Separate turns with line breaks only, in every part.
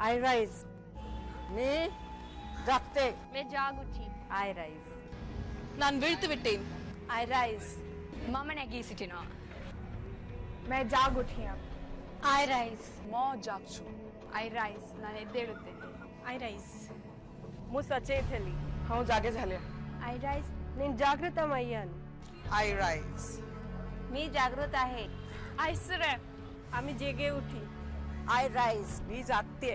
I rise. Me जागते.
मैं जाग उठी.
I rise.
நான் விழித்து விட்டேன்.
I rise.
मम नेगीसिटिना.
मैं जाग उठी अब.
I rise.
मैं जागछु.
I rise. ನಾನು ಎದ್ದೇಳುತ್ತೇನೆ.
I rise.
मु सचेत हेली.
हाँ जागे झाले.
I rise. నేను జాగృతమయ్యాను.
I rise.
मी जागृत आहे.
I slept. आम्ही जेगे उठी.
I rise. मी जागते.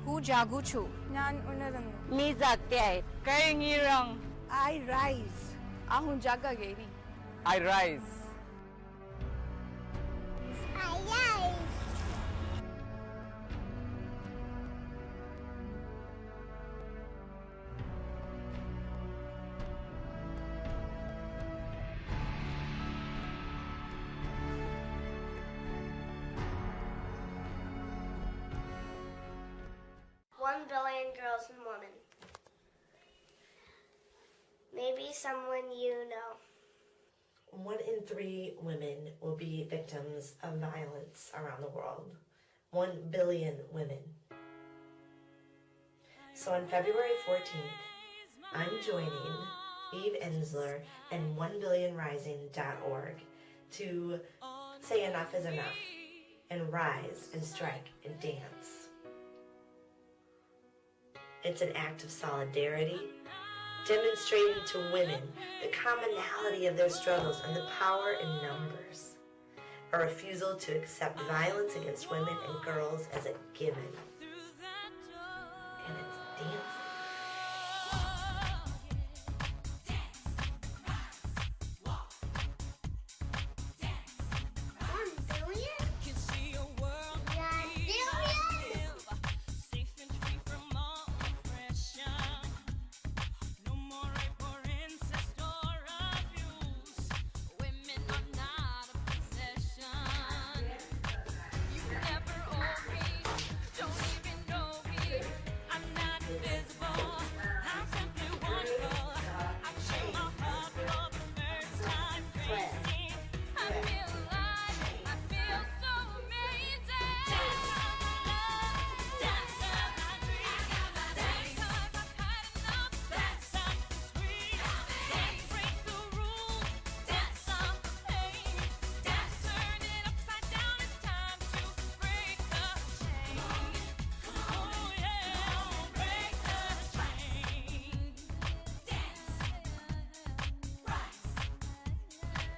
હું જાગું છું.
ഞാൻ ഉണരുന്നു.
मी जागते आहे.
കൈങ്ങിറം.
I rise.
આ હું જાગા ગઈ.
I rise.
I rise. One billion girls and women. Maybe someone you know.
1 in 3 women will be victims of violence around the world. 1 billion women. So on February 14th, I'm joining Eve Ensler and 1billionrising.org to say enough is enough and rise and strike and dance. It's an act of solidarity, demonstrating to women the commonality of their struggles and the power in numbers. A refusal to accept violence against women and girls as a given. And it's dancing.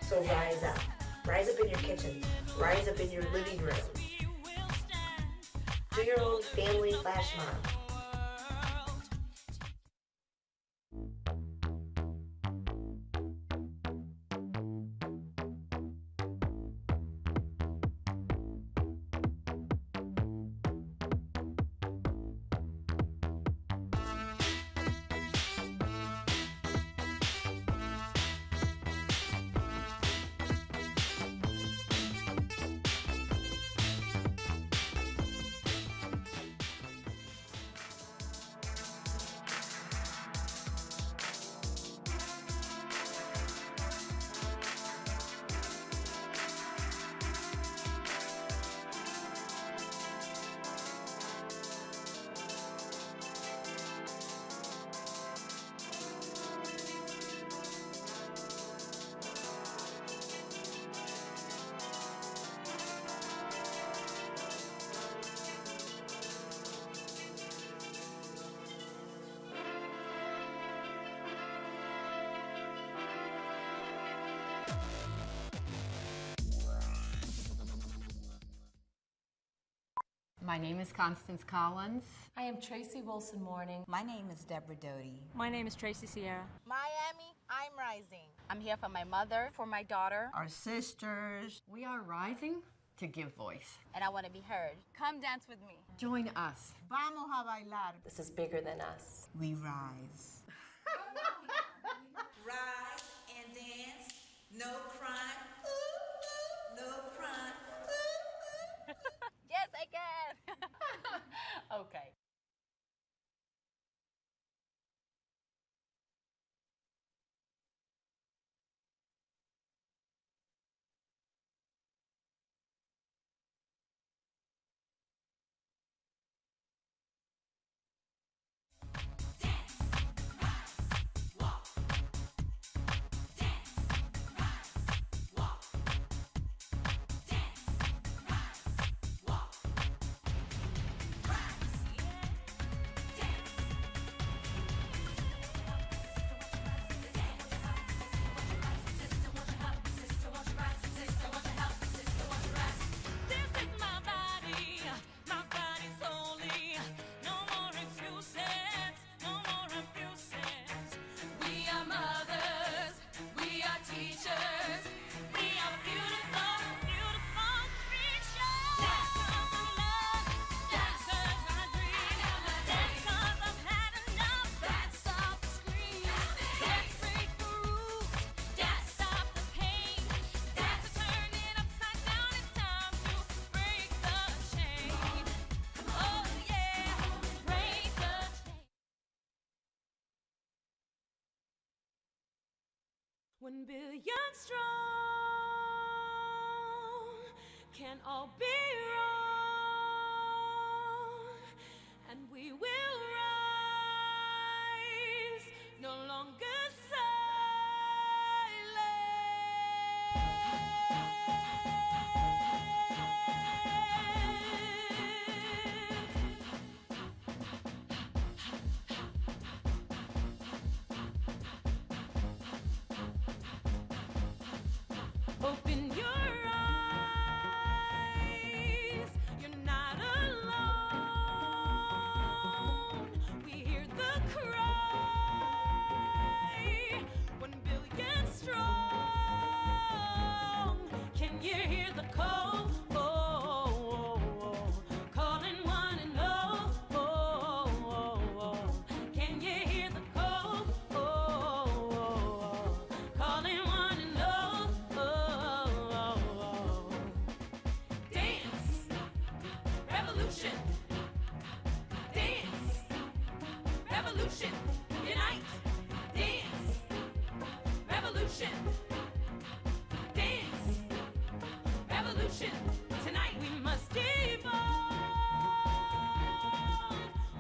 So rise up. Rise up in your kitchen. Rise up in your living room. Do your own family flash mob.
My name is Constance Collins.
I am Tracy Wilson Morning.
My name is Deborah Doty.
My name is Tracy Sierra.
Miami, I'm rising.
I'm here for my mother, for my daughter.
Our sisters.
We are rising to give voice.
And I want to be heard. Come dance with me.
Join us.
Vamos a bailar.
This is bigger than us.
We rise.
Rise and dance. No crime. No crime.
Yes, I can. Okay.
1 billion strong can all be wrong, and we will rise, no longer open your eyes, you're not alone. We hear the cry, 1 billion strong. Can you hear the call? Calling one and all. Can you hear the call? Calling one and all. Dance, revolution. Dance, revolution. Unite. Dance, revolution. Dance, revolution. Tonight we must evolve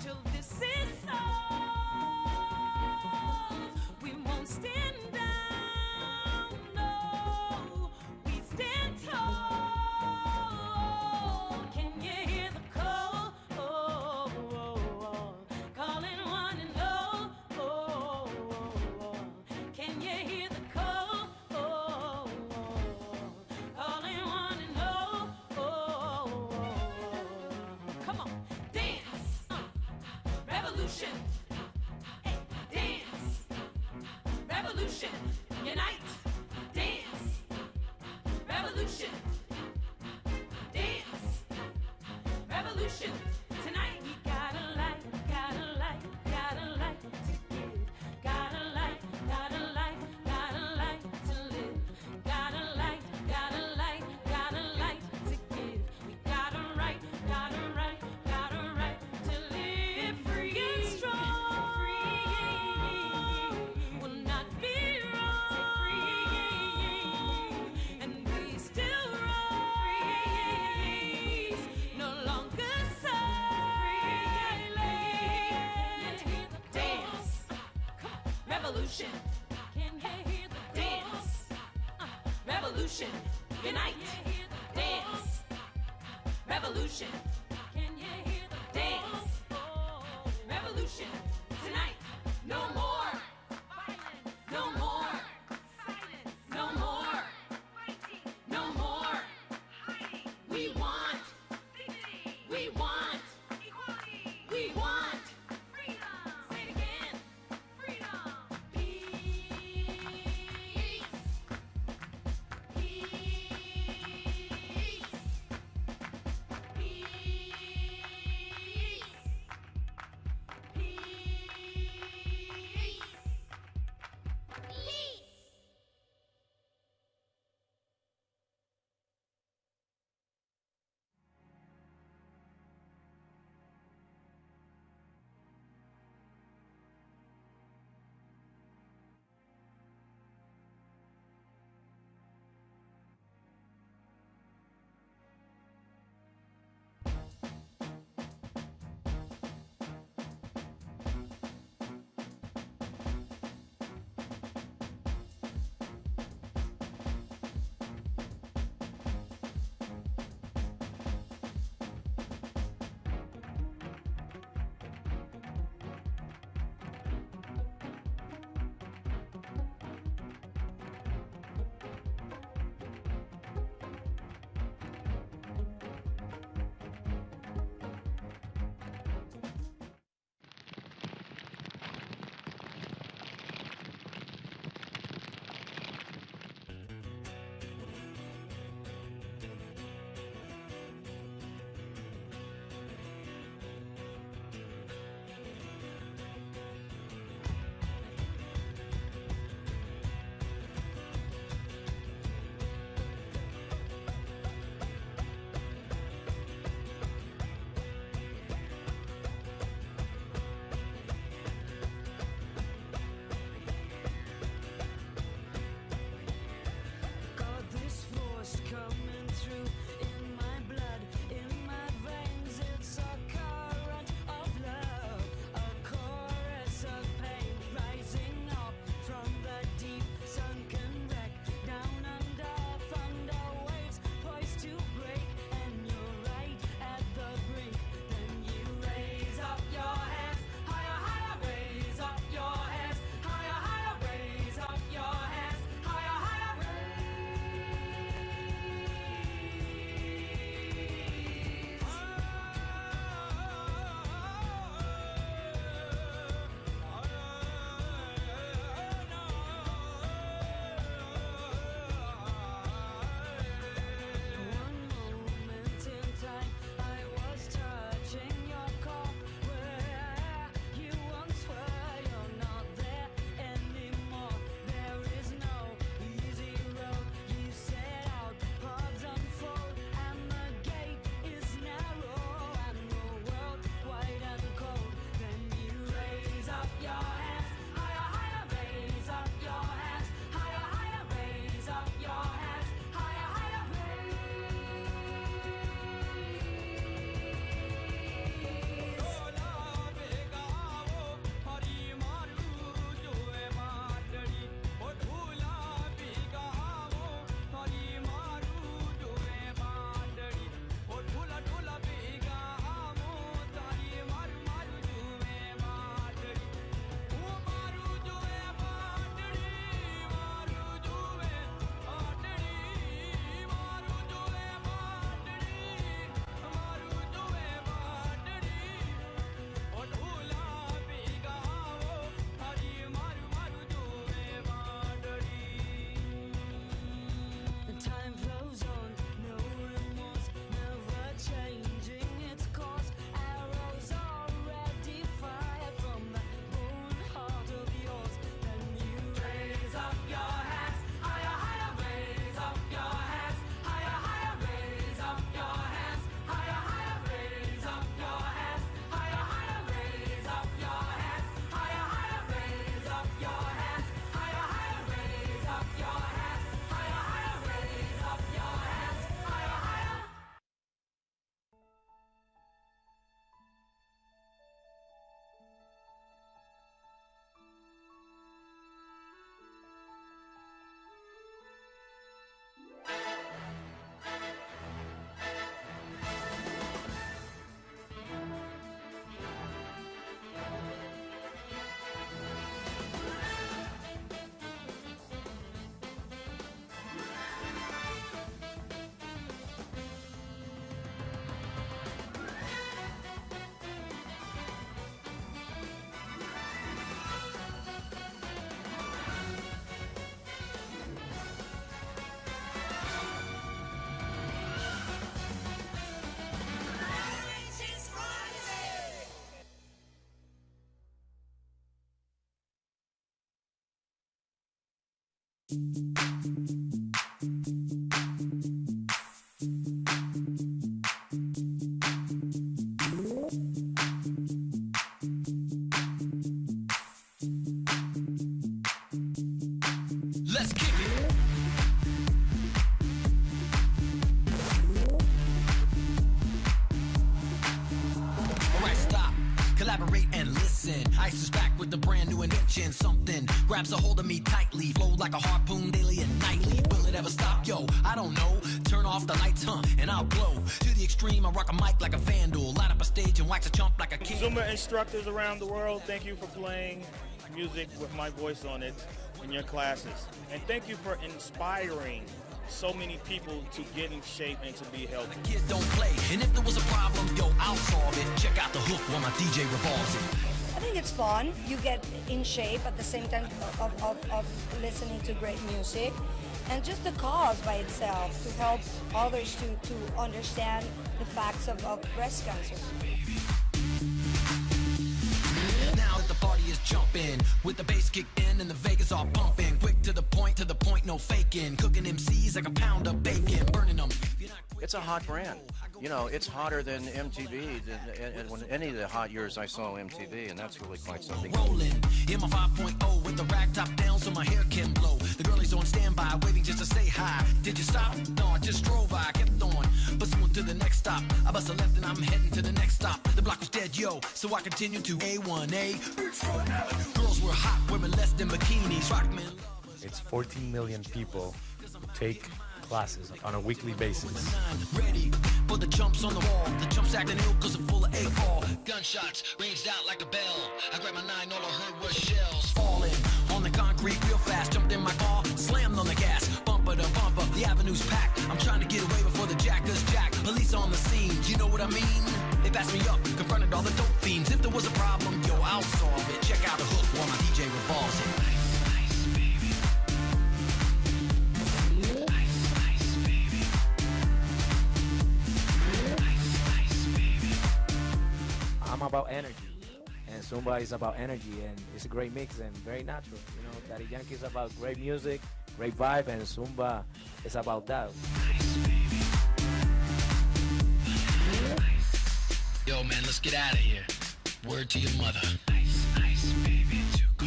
till this is solved. We won't stand down, no, we stand tall. Can you hear the call? Calling one and all. Can you hear the call? Calling one and all. Come on, dance, revolution. Hey, dance, revolution. Unite, dance, revolution. Dance, revolution. Tonight we got a light to give. Got a light to live. Got a light to give. We got a right to live free and strong. Will not be wrong. And we still rise, no longer silent. Dance, revolution. Can you hear the dance? Revolution. Unite. Dance, revolution. Can you hear the dance? Revolution. Tonight, no more violence. No more silence. No more fighting. No more hiding. We want dignity. We want equality. We want freedom. Say it again. Freedom. Peace. Peace. Peace.
Let's kick it. Alright, stop, collaborate and listen. Ice is back with a brand new invention. Something grabs a hold of me tightly, flow like a harpoon daily and nightly. Will it ever stop? Yo, I don't know. Turn off the lights, and I'll glow. To the extreme, I rock a mic like a vandal. Light up a stage and wax a chump like a king.
Zumba instructors around the world, thank you for playing music with my voice on it in your classes. And thank you for inspiring so many people to get in shape and to be healthy.
The kids don't play, and if there was a problem, yo, I'll solve it. Check out the hook while my DJ revolves it.
I think it's fun. You get in shape at the same time of listening to great music. And just the cause by itself to help others to understand the facts of breast cancer.
Now that the party is jumping, with the bass kicked in and the Vegas all pumping. Quick to the point, no faking. Cooking MCs like a pound of bacon, burning them.
It's a hot brand. You know, it's hotter than MTV, and when any of the hot years I saw MTV, and that's really quite something.
Rolling in my 5.0 with the rag top down so my hair can blow. The girl is on standby, waiting just to say hi. Did you stop? No, I just drove by, kept on, pursuing to the next stop. I bust a left and I'm heading to the next stop. The block was dead, yo, so I continued to A1A. Girls were hot, wearing less than bikinis. Rockman.
It's 14 million people who take classes on a weekly basis.
Ready for the jumps on the wall. The jumps acting ill cause I'm full of A-ball. Gunshots ranged out like a bell. I grabbed my 9, all I heard was shells falling on the concrete real fast. Jumped in my car, slammed on the gas. Bumper to bumper, the avenue's packed. I'm trying to get away before the jackers jack. Police on the scene, you know what I mean? They passed me up, confronted all the dope fiends. If there was a problem, yo, I'll solve it. Check out the hook while my DJ revolves it.
I'm about energy, and Zumba is about energy, and it's a great mix and very natural. You know, Daddy Yankee is about great music, great vibe, and Zumba is about that.
Yo, man, let's get out of here. Word to your mother. Ice, ice, baby, to go.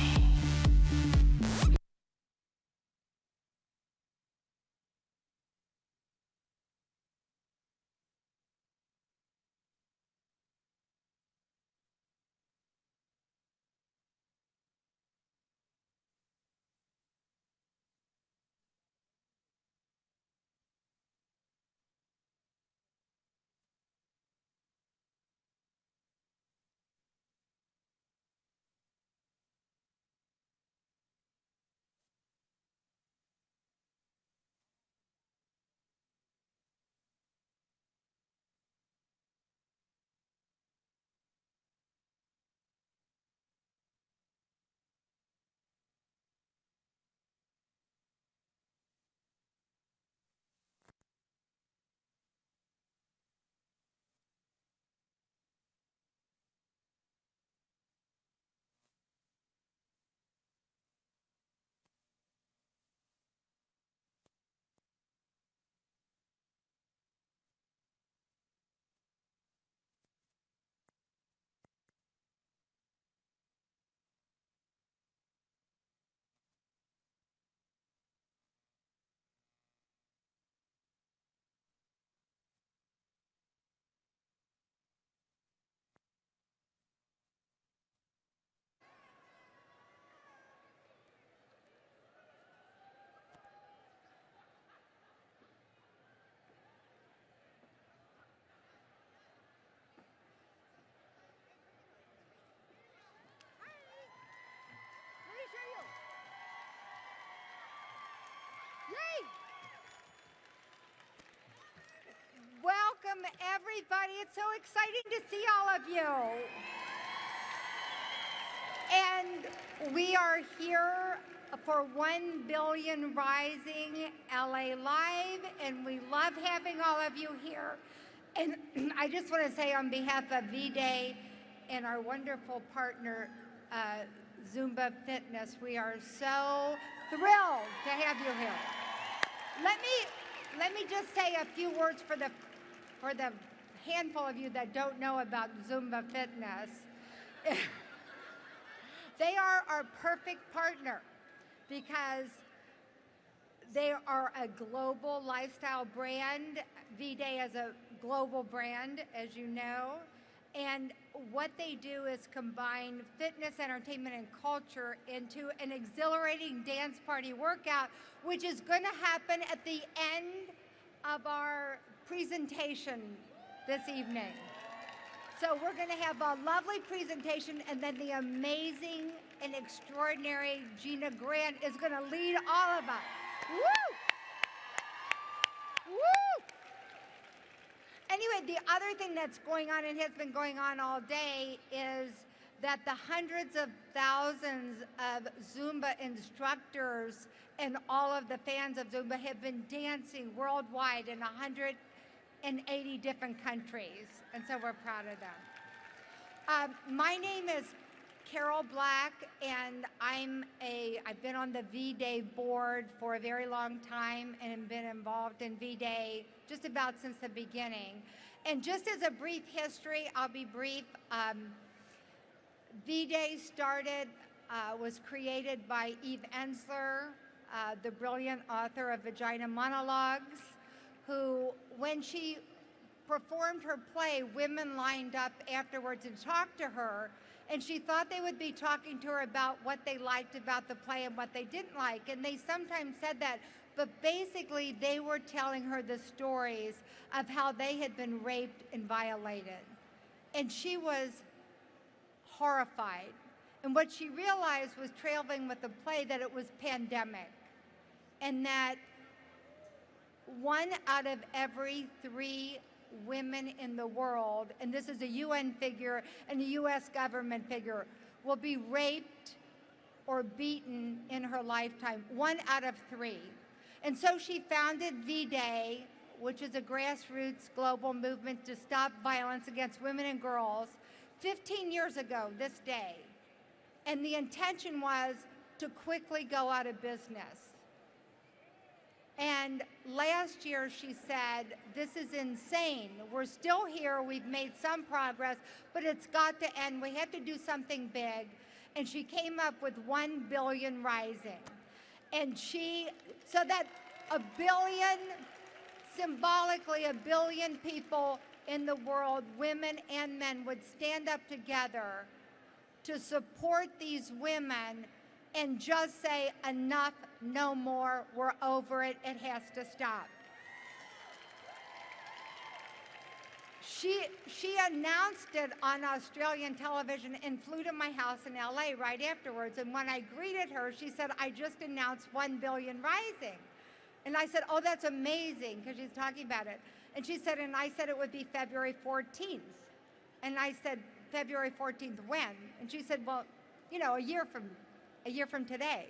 Welcome, everybody. It's so exciting to see all of you. And we are here for 1 Billion Rising LA Live, and we love having all of you here. And I just want to say on behalf of V-Day and our wonderful partner, Zumba Fitness. We are so thrilled to have you here. Let me just say a few words for the handful of you that don't know about Zumba Fitness. They are our perfect partner because they are a global lifestyle brand. V-Day is a global brand, as you know. And what they do is combine fitness, entertainment, and culture into an exhilarating dance party workout, which is going to happen at the end of our presentation this evening. So we're going to have a lovely presentation, and then the amazing and extraordinary Gina Grant is going to lead all of us. Woo! Woo! Anyway, the other thing that's going on and has been going on all day is that the hundreds of thousands of Zumba instructors and all of the fans of Zumba have been dancing worldwide in 180 different countries, and so we're proud of them. My name is Carol Black, and I've been on the V-Day board for a very long time and have been involved in V-Day just about since the beginning. And just as a brief history, I'll be brief. V-Day was created by Eve Ensler, the brilliant author of Vagina Monologues, who, when she performed her play, women lined up afterwards and talked to her, and she thought they would be talking to her about what they liked about the play and what they didn't like. And they sometimes said that, but basically they were telling her the stories of how they had been raped and violated. And she was horrified. And what she realized was traveling with the play that it was pandemic, and that 1 out of every 3 women in the world, and this is a UN figure and a US government figure, will be raped or beaten in her lifetime. 1 out of 3. And so she founded V-Day, which is a grassroots global movement to stop violence against women and girls, 15 years ago this day. And the intention was to quickly go out of business. And last year she said, this is insane. We're still here, we've made some progress, but it's got to end. We have to do something big. And she came up with 1 billion rising. And so that 1 billion, symbolically 1 billion people in the world, women and men, would stand up together to support these women and just say, enough, no more, we're over it, it has to stop. She announced it on Australian television and flew to my house in LA right afterwards. And when I greeted her, she said, I just announced 1 billion rising. And I said, oh, that's amazing, because she's talking about it. And she said, and I said it would be February 14th. And I said, February 14th when? And she said, well, you know, a year from today.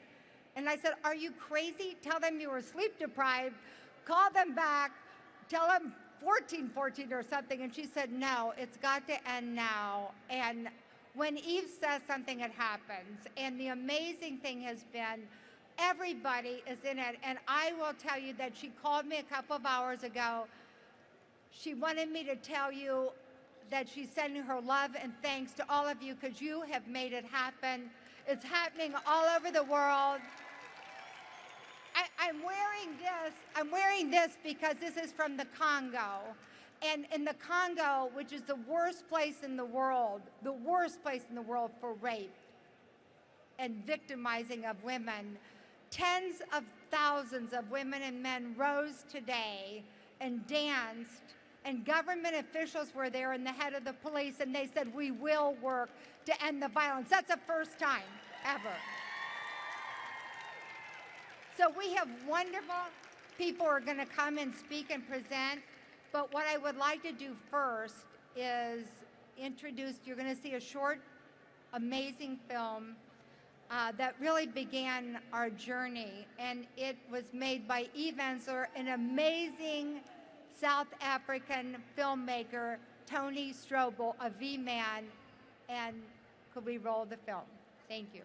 And I said, are you crazy? Tell them you were sleep deprived, call them back, tell them 14 or something. And she said, no, it's got to end now. And when Eve says something, it happens. And the amazing thing has been, everybody is in it. And I will tell you that she called me a couple of hours ago. She wanted me to tell you that she's sending her love and thanks to all of you, because you have made it happen. It's happening all over the world. I'm wearing this because this is from the Congo. And in the Congo, which is the worst place in the world for rape and victimizing of women, tens of thousands of women and men rose today and danced, and government officials were there and the head of the police, and they said, we will work to end the violence. That's the first time ever. So we have wonderful people who are going to come and speak and present. But what I would like to do first is introduce, you're going to see a short, amazing film that really began our journey. And it was made by Eve Ensler, an amazing South African filmmaker, Tony Strobel, a V-man. And could we roll the film? Thank you.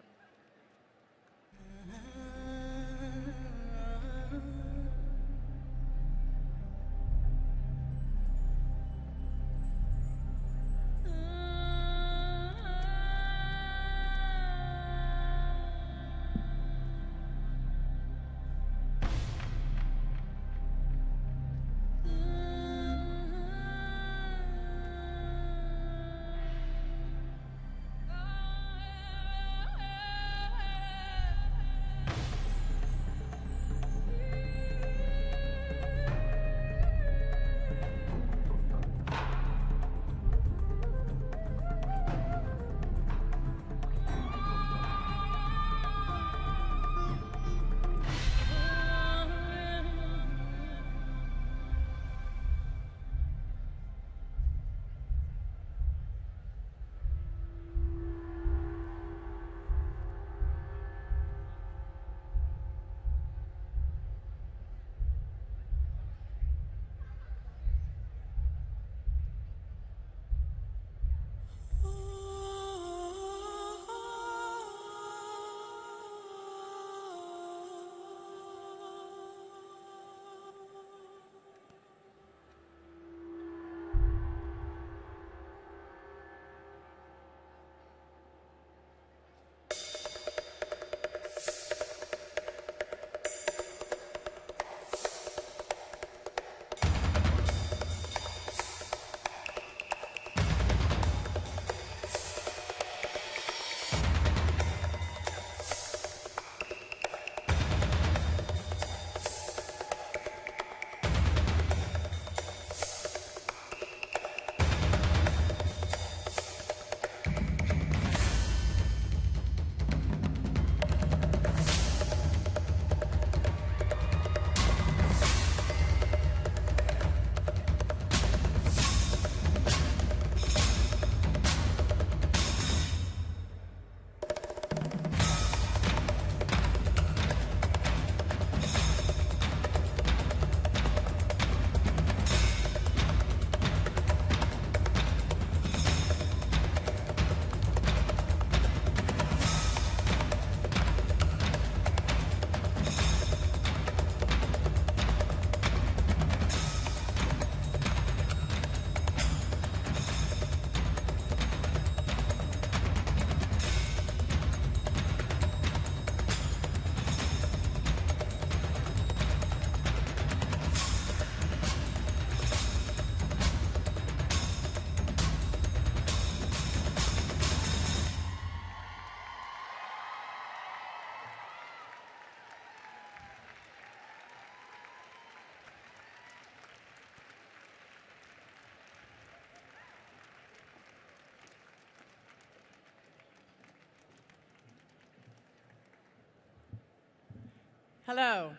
Hello,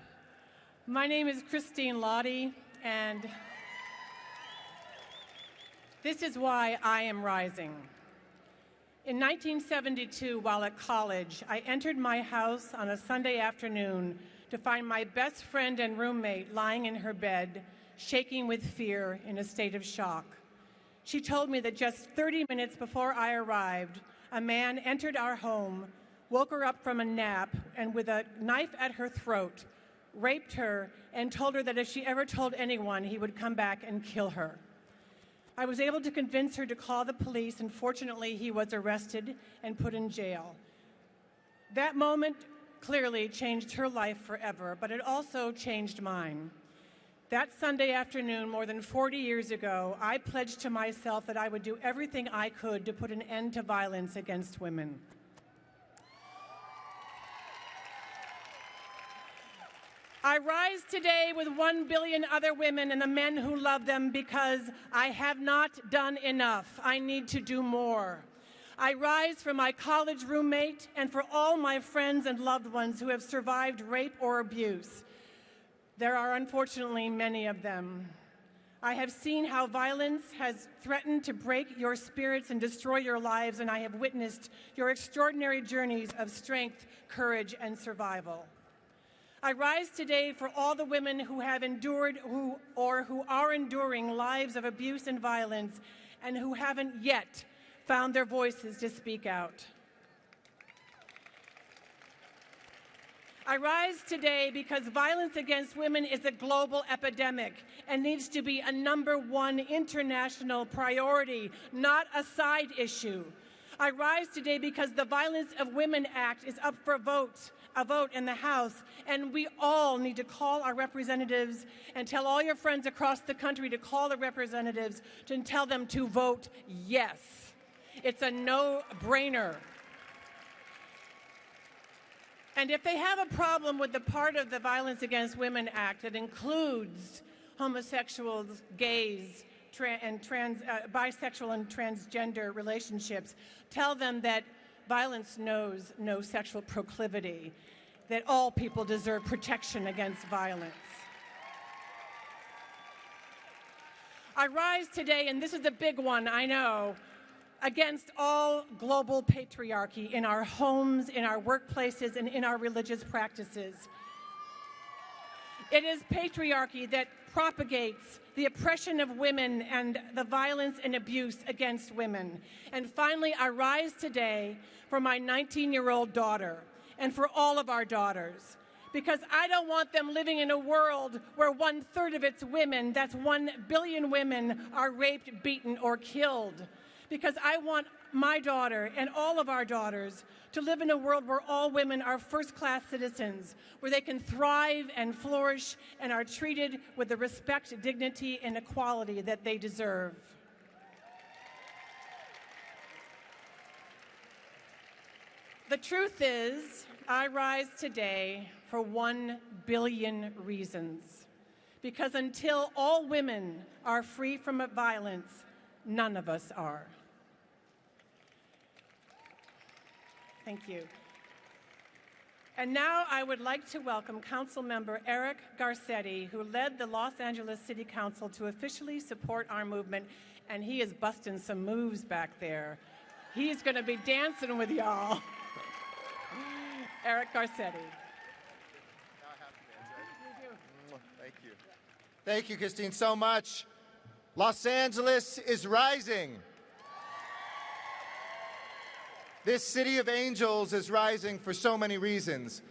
my name is Christine Lottie, and this is why I am rising. In 1972, while at college, I entered my house on a Sunday afternoon to find my best friend and roommate lying in her bed, shaking with fear in a state of shock. She told me that just 30 minutes before I arrived, a man entered our home, woke her up from a nap, and with a knife at her throat, raped her and told her that if she ever told anyone, he would come back and kill her. I was able to convince her to call the police, and fortunately, he was arrested and put in jail. That moment clearly changed her life forever, but it also changed mine. That Sunday afternoon, more than 40 years ago, I pledged to myself that I would do everything I could to put an end to violence against women. I rise today with 1 billion other women and the men who love them because I have not done enough. I need to do more. I rise for my college roommate and for all my friends and loved ones who have survived rape or abuse. There are unfortunately many of them. I have seen how violence has threatened to break your spirits and destroy your lives, and I have witnessed your extraordinary journeys of strength, courage, and survival. I rise today for all the women who have endured who are enduring lives of abuse and violence and who haven't yet found their voices to speak out. I rise today because violence against women is a global epidemic and needs to be a #1 international priority, not a side issue. I rise today because the Violence of Women Act is up for a vote in the House, and we all need to call our representatives and tell all your friends across the country to call the representatives and tell them to vote yes. It's a no-brainer. And if they have a problem with the part of the Violence Against Women Act that includes homosexuals, gays, bisexual and transgender relationships, tell them that violence knows no sexual proclivity, that all people deserve protection against violence. I rise today, and this is a big one, I know, against all global patriarchy in our homes, in our workplaces, and in our religious practices. It is patriarchy that propagates the oppression of women and the violence and abuse against women. And finally, I rise today for my 19-year-old daughter and for all of our daughters, because I don't want them living in a world where 1/3 of its women, that's 1 billion women, are raped, beaten, or killed. Because I want my daughter and all of our daughters to live in a world where all women are first-class citizens, where they can thrive and flourish and are treated with the respect, dignity, and equality that they deserve. The truth is, I rise today for 1 billion reasons. Because until all women are free from violence, none of us are. Thank you. And now I would like to welcome Councilmember Eric Garcetti, who led the Los Angeles City Council to officially support our movement, and he is busting some moves back there. He's going to be dancing with y'all. Eric Garcetti.
Thank you. Thank you, Christine, so much. Los Angeles is rising. This city of angels is rising for so many reasons.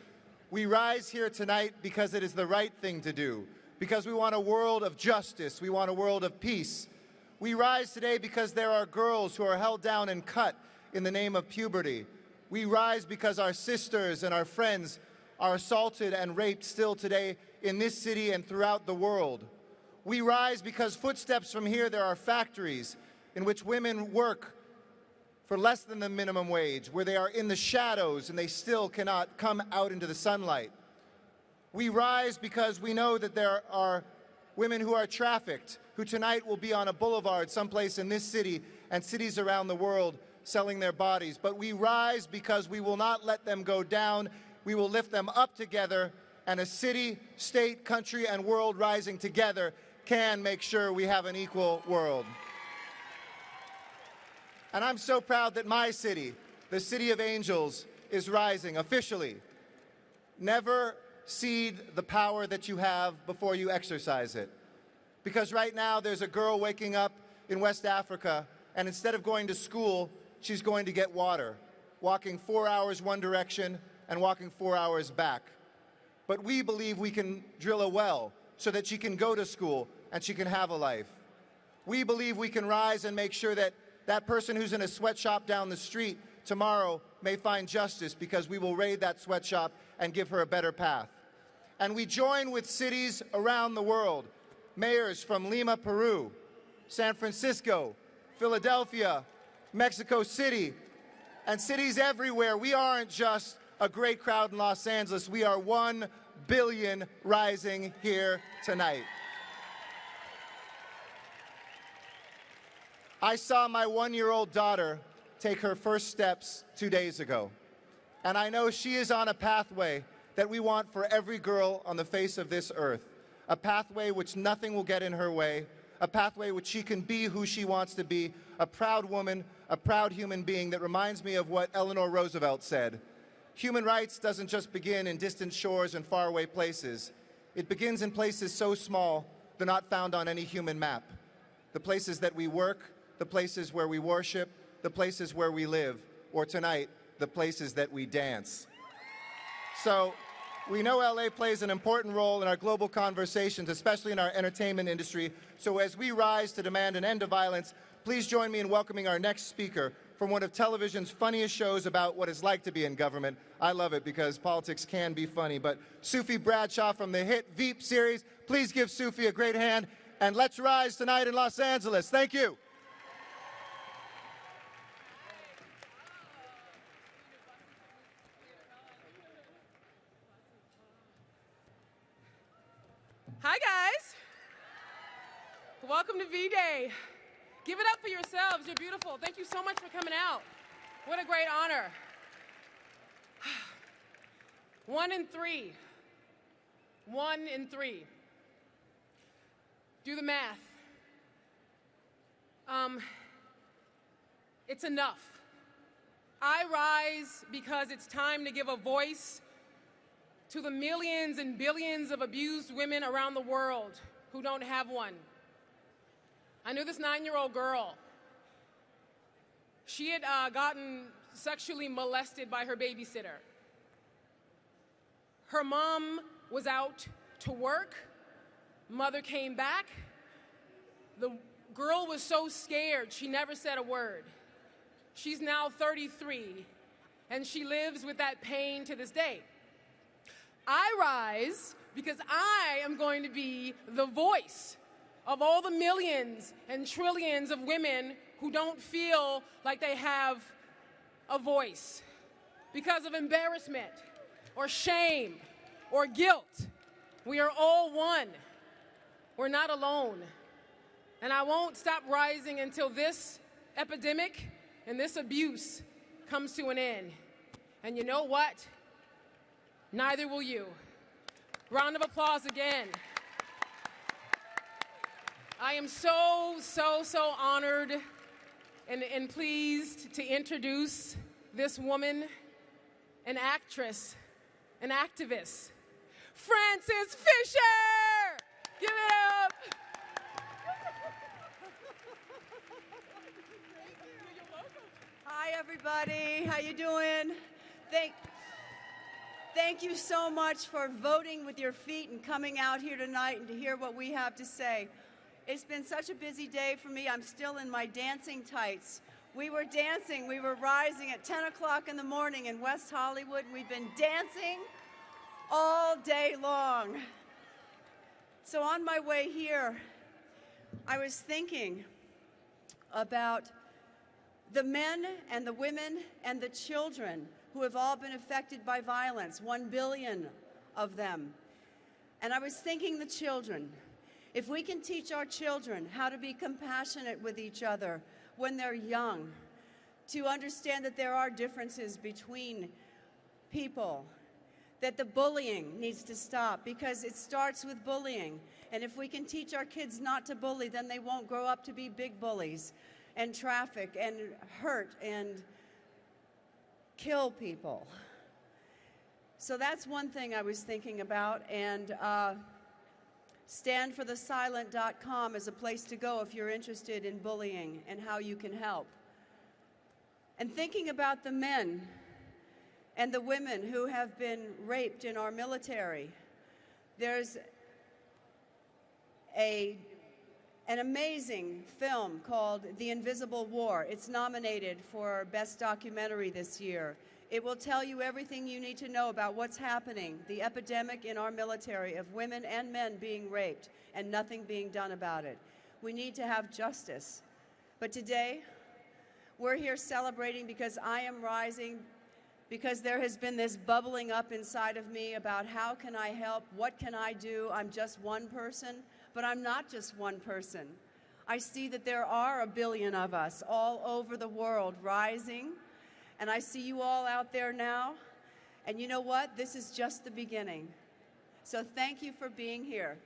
We rise here tonight because it is the right thing to do, because we want a world of justice, we want a world of peace. We rise today because there are girls who are held down and cut in the name of puberty. We rise because our sisters and our friends are assaulted and raped still today in this city and throughout the world. We rise because footsteps from here there are factories in which women work for less than the minimum wage, where they are in the shadows and they still cannot come out into the sunlight. We rise because we know that there are women who are trafficked, who tonight will be on a boulevard someplace in this city and cities around the world selling their bodies. But we rise because we will not let them go down. We will lift them up together, and a city, state, country, and world rising together can make sure we have an equal world. And I'm so proud that my city, the City of Angels, is rising officially. Never cede the power that you have before you exercise it. Because right now there's a girl waking up in West Africa, and instead of going to school, she's going to get water, walking 4 hours one direction and walking 4 hours back. But we believe we can drill a well so that she can go to school and she can have a life. We believe we can rise and make sure that that person who's in a sweatshop down the street tomorrow may find justice, because we will raid that sweatshop and give her a better path. And we join with cities around the world, mayors from Lima, Peru, San Francisco, Philadelphia, Mexico City, and cities everywhere. We aren't just a great crowd in Los Angeles. We are 1 billion rising here tonight. I saw my 1-year-old daughter take her first steps 2 days ago. And I know she is on a pathway that we want for every girl on the face of this earth. A pathway which nothing will get in her way. A pathway which she can be who she wants to be. A proud woman, a proud human being that reminds me of what Eleanor Roosevelt said. Human rights doesn't just begin in distant shores and faraway places. It begins in places so small they're not found on any human map. The places that we work, the places where we worship, the places where we live, or tonight, the places that we dance. So, we know LA plays an important role in our global conversations, especially in our entertainment industry. So as we rise to demand an end to violence, please join me in welcoming our next speaker from one of television's funniest shows about what it's like to be in government. I love it because politics can be funny. But Sufi Bradshaw from the hit Veep series, please give Sufi a great hand. And let's rise tonight in Los Angeles. Thank you.
Hi, guys. Welcome to V-Day. Give it up for yourselves. You're beautiful. Thank you so much for coming out. What a great honor. 1 in 3. 1 in 3. Do the math. It's enough. I rise because it's time to give a voice to the millions and billions of abused women around the world who don't have one. I knew this 9-year-old girl. She had gotten sexually molested by her babysitter. Her mom was out to work. Mother came back. The girl was so scared, she never said a word. She's now 33, and she lives with that pain to this day. I rise because I am going to be the voice of all the millions and trillions of women who don't feel like they have a voice because of embarrassment or shame or guilt. We are all one. We're not alone. And I won't stop rising until this epidemic and this abuse comes to an end. And you know what? Neither will you. Round of applause again. I am so honored and pleased to introduce this woman, an actress, an activist, Frances Fisher! Give it up!
Hi, everybody. How you doing? Thank you so much for voting with your feet and coming out here tonight and to hear what we have to say. It's been such a busy day for me. I'm still in my dancing tights. We were dancing. We were rising at 10 o'clock in the morning in West Hollywood. We've been dancing all day long. So on my way here, I was thinking about the men and the women and the children who have all been affected by violence, 1 billion of them. And I was thinking the children, if we can teach our children how to be compassionate with each other when they're young, to understand that there are differences between people, that the bullying needs to stop because it starts with bullying. And if we can teach our kids not to bully, then they won't grow up to be big bullies and traffic and hurt and kill people. So that's one thing I was thinking about. And standforthesilent.com is a place to go if you're interested in bullying and how you can help. And thinking about the men and the women who have been raped in our military. There's an amazing film called The Invisible War. It's nominated for Best Documentary this year. It will tell you everything you need to know about what's happening, the epidemic in our military of women and men being raped and nothing being done about it. We need to have justice. But today, we're here celebrating because I am rising, because there has been this bubbling up inside of me about how can I help, what can I do? I'm just one person, but I'm not just one person. I see that there are 1 billion of us all over the world rising, and I see you all out there now, and you know what? This is just the beginning. So thank you for being here.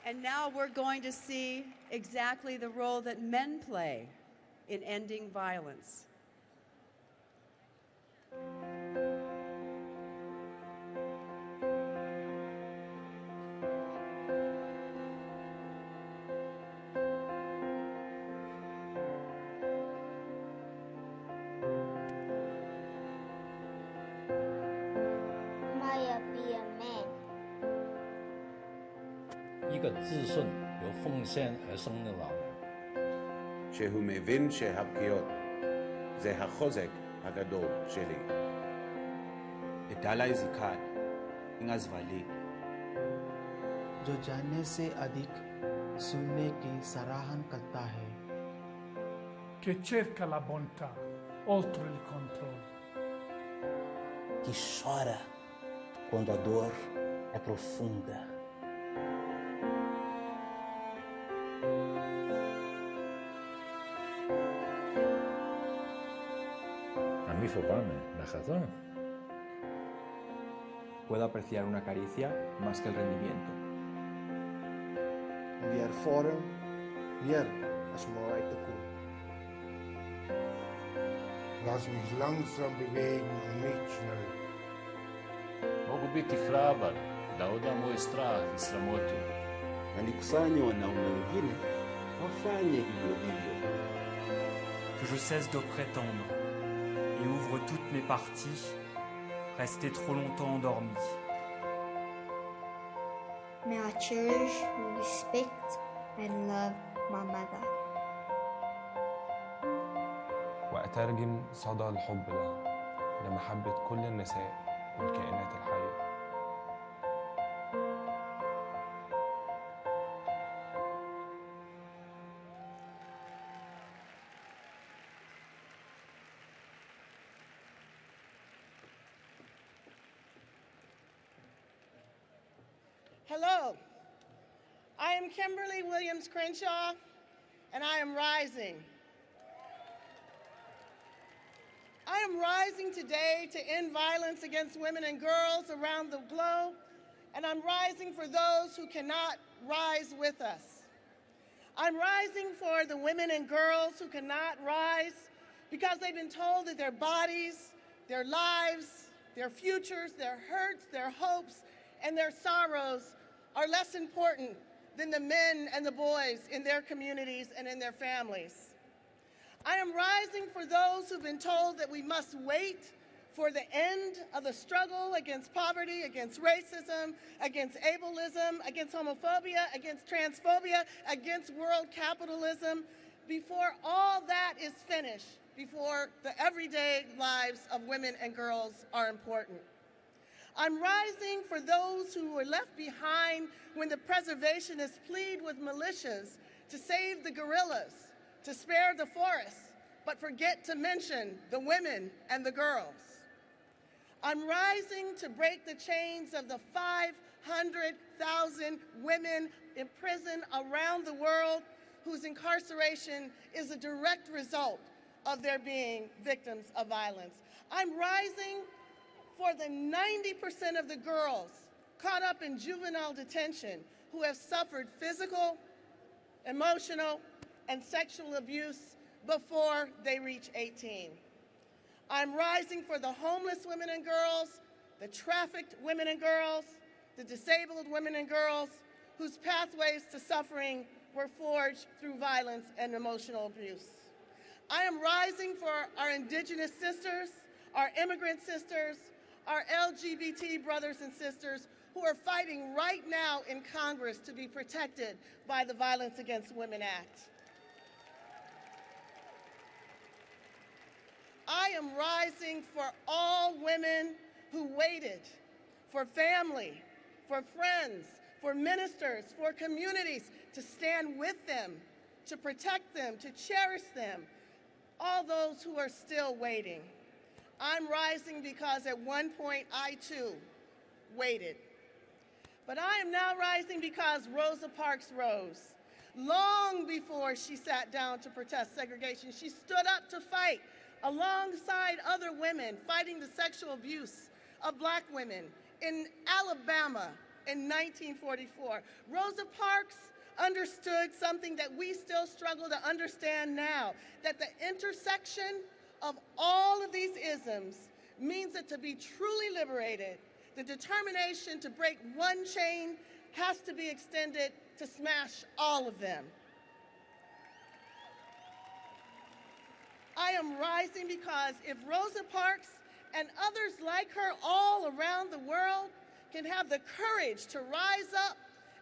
And now we're going to see exactly the role that men play in ending violence.
Maya be a man.
一个自顺由奉献而生的老人
שהוא מבין שהפגיעות זה החוזק הגדול שלי.
Idala izikhala ingazivaleli.
जो जानने से अधिक सुनने की सराहना करता है.
Che cerca la bontà oltre il controllo.
Que chora quando a dor é profunda.
A mí fopame, la razón.
Puedo apreciar una caricia más que el rendimiento.
Die ervaring meer as om uit te kom.
Lass mich langsam bewegen und nicht schnell.
Mogu biti hrabar, da odam moj strah i sramotu.
Na nikusanye wanaume wengine wafanye hivyo hivyo.
Que je cesse de prétendre et ouvre toutes mes parties, restées trop longtemps endormies.
May I cherish, respect, and love my mother.
وأترجم صدى الحب لها لمحبة كل النساء والكائنات الحية.
Hello, I am Kimberly Williams Crenshaw, and I am rising. I am rising today to end violence against women and girls around the globe, and I'm rising for those who cannot rise with us. I'm rising for the women and girls who cannot rise because they've been told that their bodies, their lives, their futures, their hurts, their hopes, and their sorrows are less important than the men and the boys in their communities and in their families. I am rising for those who've been told that we must wait for the end of the struggle against poverty, against racism, against ableism, against homophobia, against transphobia, against world capitalism, before all that is finished, before the everyday lives of women and girls are important. I'm rising for those who were left behind when the preservationists plead with militias to save the gorillas, to spare the forests, but forget to mention the women and the girls. I'm rising to break the chains of the 500,000 women in prison around the world whose incarceration is a direct result of their being victims of violence. I'm rising for the 90% of the girls caught up in juvenile detention who have suffered physical, emotional, and sexual abuse before they reach 18. I'm rising for the homeless women and girls, the trafficked women and girls, the disabled women and girls whose pathways to suffering were forged through violence and emotional abuse. I am rising for our Indigenous sisters, our immigrant sisters, our LGBT brothers and sisters who are fighting right now in Congress to be protected by the Violence Against Women Act. I am rising for all women who waited, for family, for friends, for ministers, for communities to stand with them, to protect them, to cherish them, all those who are still waiting. I'm rising because at one point I too waited. But I am now rising because Rosa Parks rose. Long before she sat down to protest segregation, she stood up to fight alongside other women fighting the sexual abuse of black women in Alabama in 1944. Rosa Parks understood something that we still struggle to understand now, that the intersection of all of these isms means that to be truly liberated, the determination to break one chain has to be extended to smash all of them. I am rising because if Rosa Parks and others like her all around the world can have the courage to rise up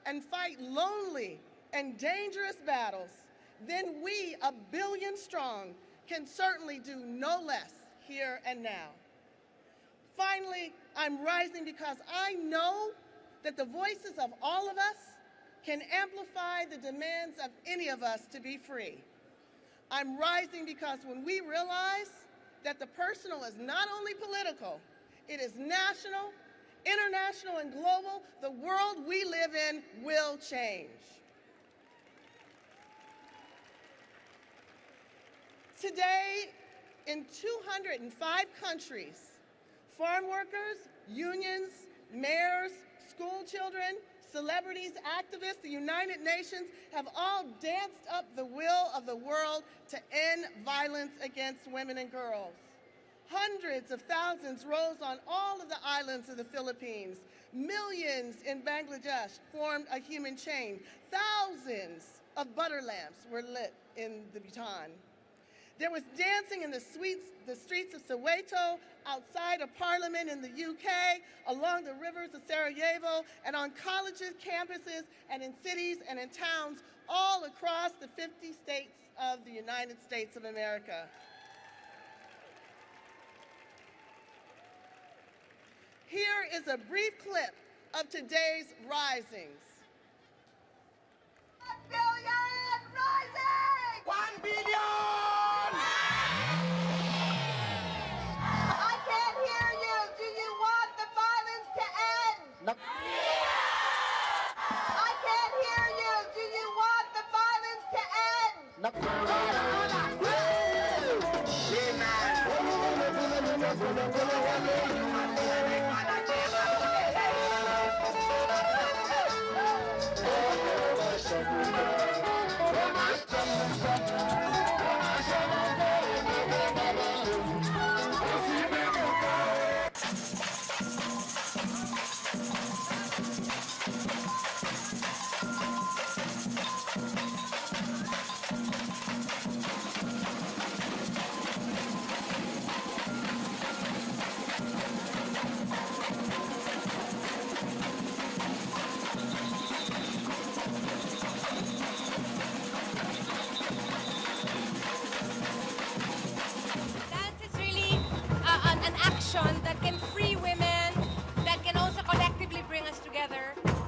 and fight lonely and dangerous battles, then we, 1 billion strong, can certainly do no less here and now. Finally, I'm rising because I know that the voices of all of us can amplify the demands of any of us to be free. I'm rising because when we realize that the personal is not only political, it is national, international, and global, the world we live in will change. Today, in 205 countries, farm workers, unions, mayors, school children, celebrities, activists, the United Nations have all danced up the will of the world to end violence against women and girls. Hundreds of thousands rose on all of the islands of the Philippines. Millions in Bangladesh formed a human chain. Thousands of butter lamps were lit in the Bhutan. There was dancing in the streets of Soweto, outside of Parliament in the UK, along the rivers of Sarajevo, and on colleges, campuses, and in cities and in towns all across the 50 states of the United States of America. Here is a brief clip of today's risings.
1 billion rising! 1 billion! I can't hear you. Do you want the violence to end?
No.
I can't hear you. Do you want the violence to end?
That can free women, that can also collectively bring us together.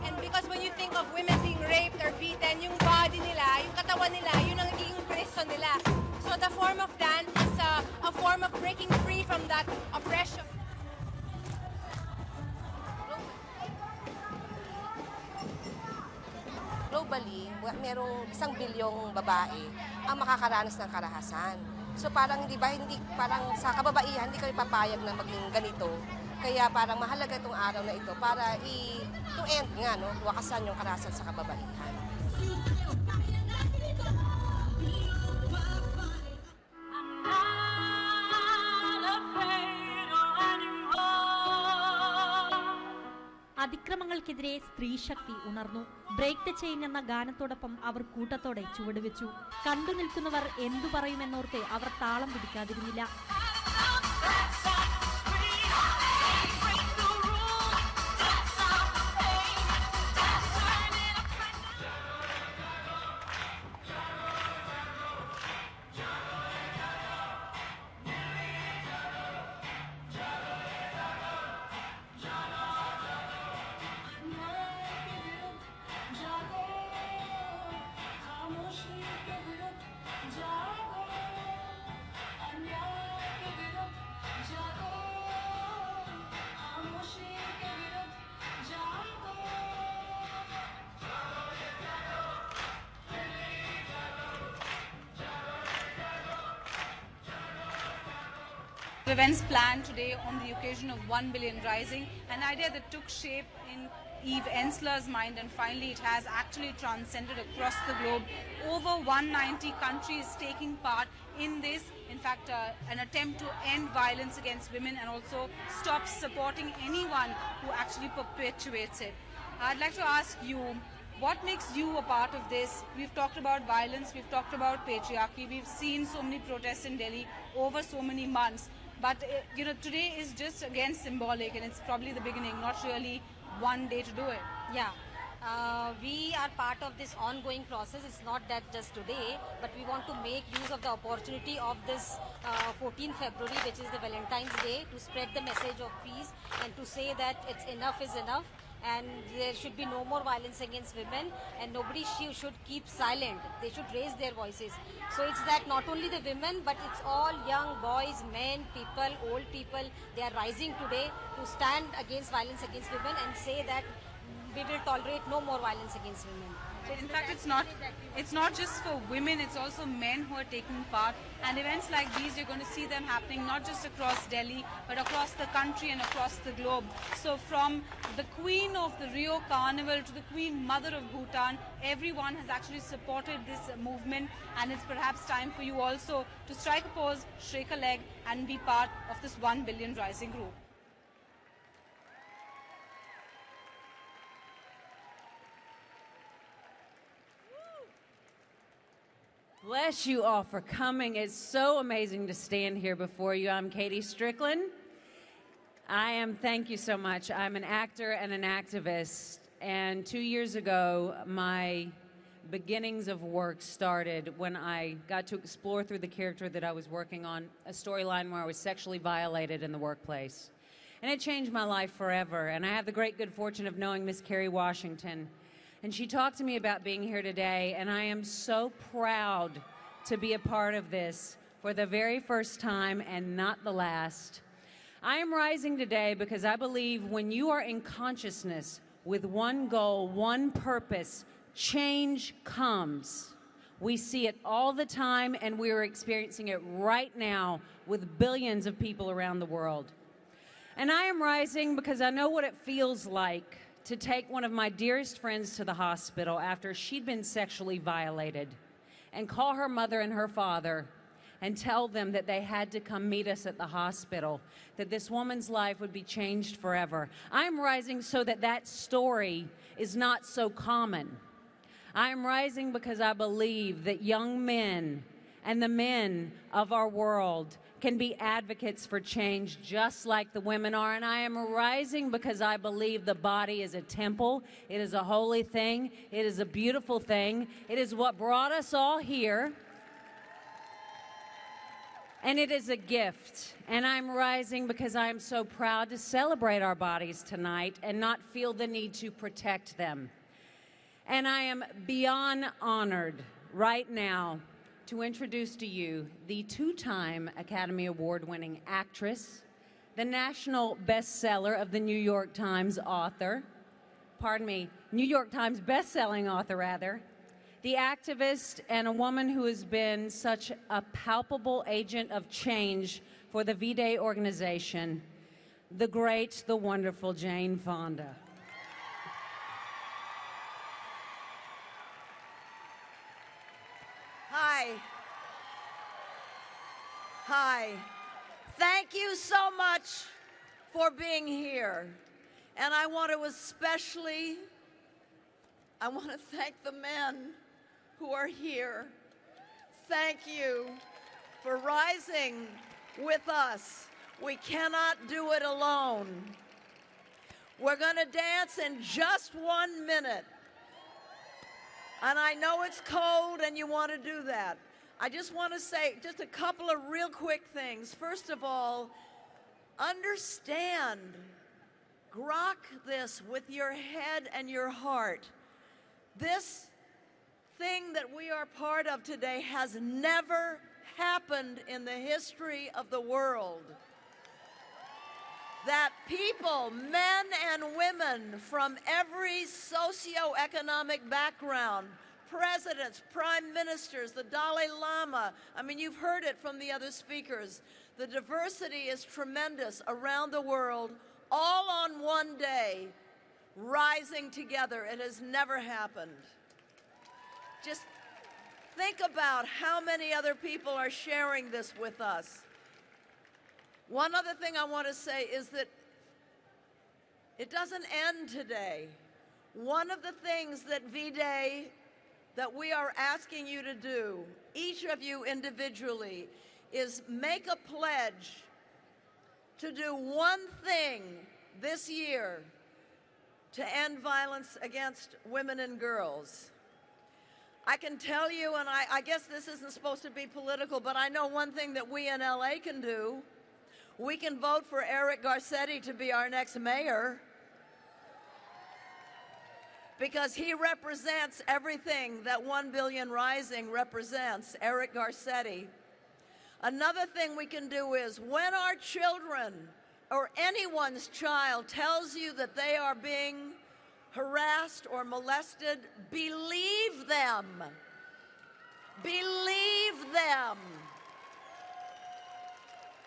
And because when you think of women being raped or beaten, yung body nila, yung katawan nila, yun ang nagiging prison nila. So the form of dance is a form of breaking free from that oppression.
Globally, merong 1 bilyong babae ang makakaranas ng karahasan. So parang hindi parang sa kababaihan hindi kami papayag na maging ganito. Kaya parang mahalaga itong araw na ito para to end nga, no, wakasan yung karahasan sa kababaihan.
അതിക്രമങ്ങൾക്കെതിരെ സ്ത്രീശക്തി ഉണർന്നു. Break the chain എന്ന ഗാനത്തോടൊപ്പം അവർ കൂട്ടത്തോടെ ചുവടുവെച്ചു. കണ്ടു നിൽക്കുന്നവർ എന്തു പറയുമെന്നോർത്ത് അവർ താളം പിടിക്കാതിരുന്നില്ല.
Events planned today on the occasion of 1 billion rising, an idea that took shape in Eve Ensler's mind, and finally it has actually transcended across the globe. Over 190 countries taking part in this, in fact an attempt to end violence against women and also stop supporting anyone who actually perpetuates it. I'd like to ask you, what makes you a part of this? We've talked about violence, we've talked about patriarchy, we've seen so many protests in Delhi over so many months. But today is just again symbolic, and it's probably the beginning, not really one day to do it.
Yeah. We are part of this ongoing process. It's not that just today, but we want to make use of the opportunity of this 14th February, which is the Valentine's Day, to spread the message of peace and to say that it's enough is enough. And there should be no more violence against women, and nobody should keep silent. They should raise their voices. So it's that not only the women, but it's all young boys, men, people, old people. They are rising today to stand against violence against women and say that we will tolerate no more violence against women.
So in fact, it's not just for women, it's also men who are taking part. And events like these, you're going to see them happening not just across Delhi, but across the country and across the globe. So from the Queen of the Rio Carnival to the Queen Mother of Bhutan, everyone has actually supported this movement, and it's perhaps time for you also to strike a pose, shake a leg, and be part of this 1 billion rising group.
Bless you all for coming. It's so amazing to stand here before you. I'm Katie Strickland. Thank you so much. I'm an actor and an activist. And 2 years ago, my beginnings of work started when I got to explore through the character that I was working on a storyline where I was sexually violated in the workplace. And it changed my life forever. And I have the great good fortune of knowing Miss Kerry Washington. And she talked to me about being here today, and I am so proud to be a part of this for the very first time and not the last. I am rising today because I believe when you are in consciousness with one goal, one purpose, change comes. We see it all the time, and we are experiencing it right now with billions of people around the world. And I am rising because I know what it feels like to take one of my dearest friends to the hospital after she'd been sexually violated and call her mother and her father and tell them that they had to come meet us at the hospital, that this woman's life would be changed forever. I'm rising so that that story is not so common. I'm rising because I believe that young men and the men of our world can be advocates for change just like the women are. And I am rising because I believe the body is a temple. It is a holy thing. It is a beautiful thing. It is what brought us all here. And it is a gift. And I'm rising because I am so proud to celebrate our bodies tonight and not feel the need to protect them. And I am beyond honored right now to introduce to you the two-time Academy Award-winning actress, the national bestseller of the New York Times author, New York Times best-selling author, rather, the activist and a woman who has been such a palpable agent of change for the V-Day organization, the great, the wonderful Jane Fonda.
Hi. Hi. Thank you so much for being here. And I want to thank the men who are here. Thank you for rising with us. We cannot do it alone. We're going to dance in just 1 minute. And I know it's cold and you want to do that. I just want to say just a couple of real quick things. First of all, understand, grok this with your head and your heart. This thing that we are part of today has never happened in the history of the world. That people, men and women from every socioeconomic background, presidents, prime ministers, the Dalai Lama, I mean, you've heard it from the other speakers. The diversity is tremendous around the world, all on one day, rising together. It has never happened. Just think about how many other people are sharing this with us. One other thing I want to say is that it doesn't end today. One of the things that V-Day, that we are asking you to do, each of you individually, is make a pledge to do one thing this year to end violence against women and girls. I can tell you, and I guess this isn't supposed to be political, but I know one thing that we in LA can do. We can vote for Eric Garcetti to be our next mayor because he represents everything that 1 Billion Rising represents, Eric Garcetti. Another thing we can do is when our children or anyone's child tells you that they are being harassed or molested, believe them. Believe them.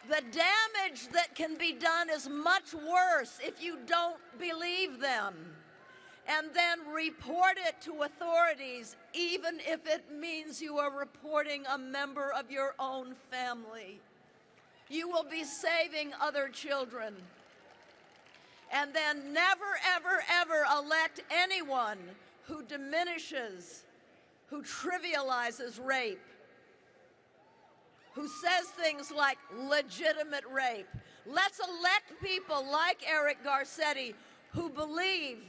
The damage that can be done is much worse if you don't believe them. And then report it to authorities, even if it means you are reporting a member of your own family. You will be saving other children. And then never, ever, ever elect anyone who diminishes, who trivializes rape, who says things like legitimate rape. Let's elect people like Eric Garcetti who believe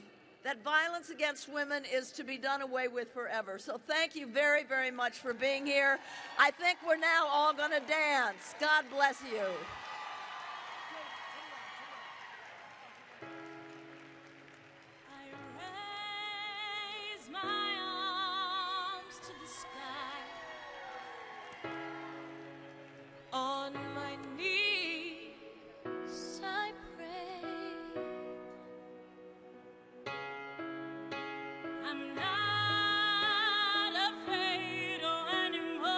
that violence against women is to be done away with forever. So thank you very, very much for being here. I think we're now all going to dance. God bless you.
On my knees I pray. I'm not afraid anymore.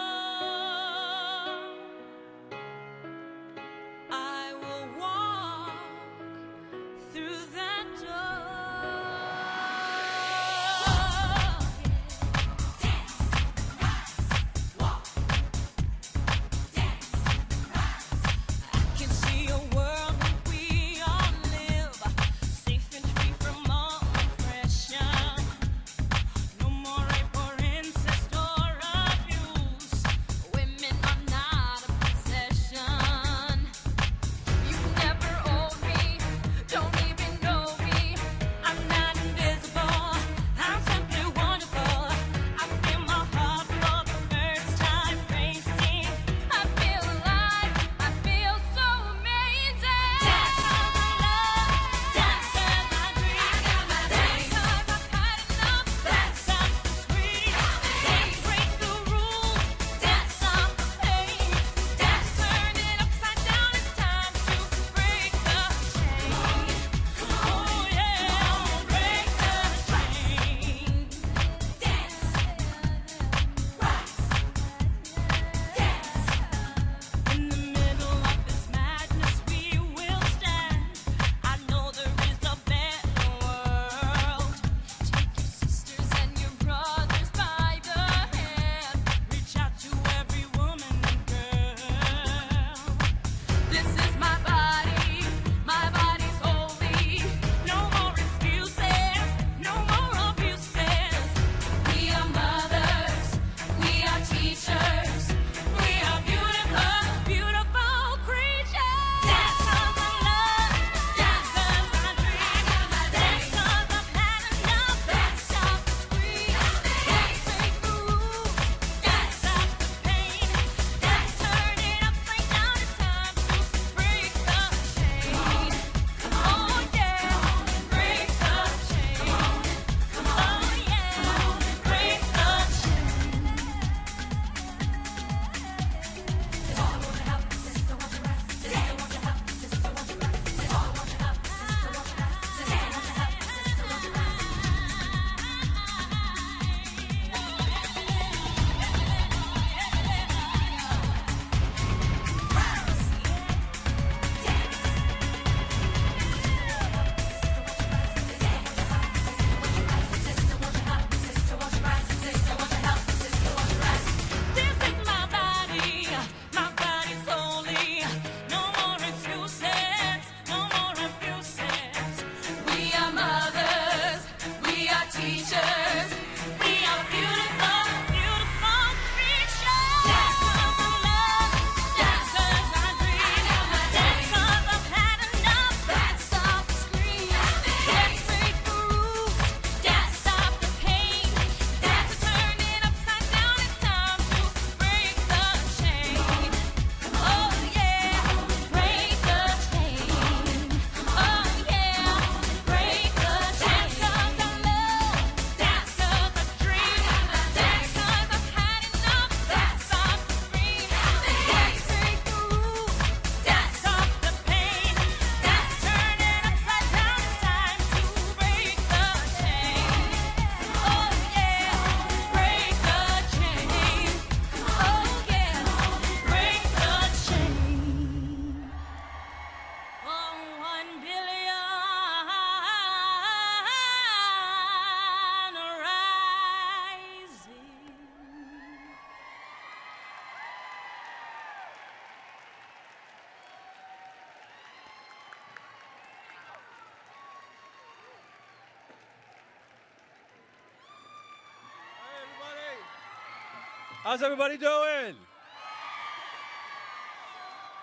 How's everybody doing?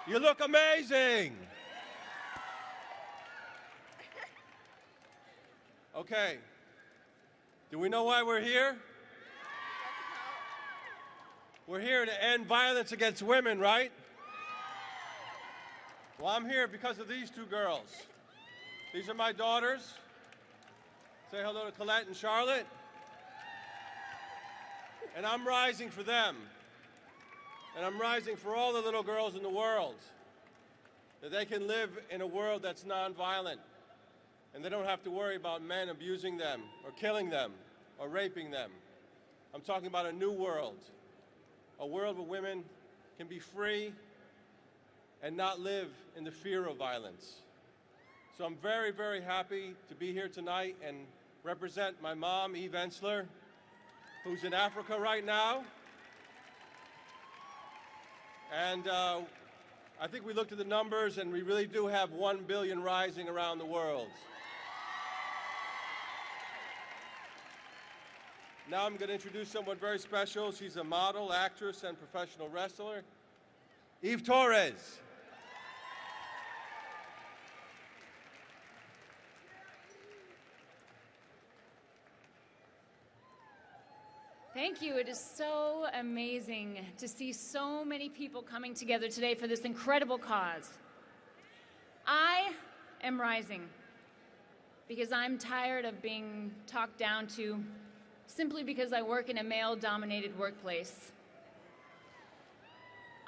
You look amazing. Okay. Do we know why we're here? We're here to end violence against women, right? Well, I'm here because of these two girls. These are my daughters. Say hello to Colette and Charlotte. And I'm rising for them. And I'm rising for all the little girls in the world. That they can live in a world that's nonviolent. And they don't have to worry about men abusing them or killing them or raping them. I'm talking about a new world. A world where women can be free and not live in the fear of violence. So I'm very, very happy to be here tonight and represent my mom, Eve Ensler, who's in Africa right now. And I think we looked at the numbers and we really do have 1 billion rising around the world. Now I'm going to introduce someone very special. She's a model, actress, and professional wrestler, Eve Torres.
Thank you. It is so amazing to see so many people coming together today for this incredible cause. I am rising because I'm tired of being talked down to simply because I work in a male-dominated workplace.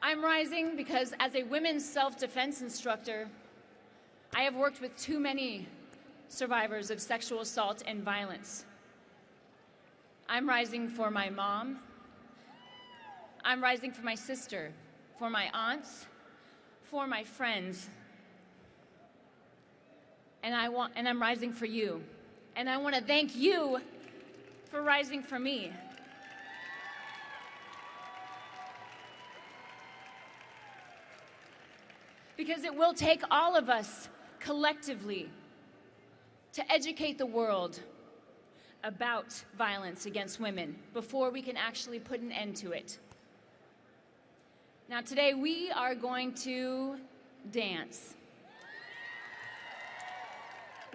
I'm rising because as a women's self-defense instructor, I have worked with too many survivors of sexual assault and violence. I'm rising for my mom. I'm rising for my sister, for my aunts, for my friends. And I'm rising for you. And I want to thank you for rising for me. Because it will take all of us collectively to educate the world about violence against women before we can actually put an end to it. Now today we are going to dance.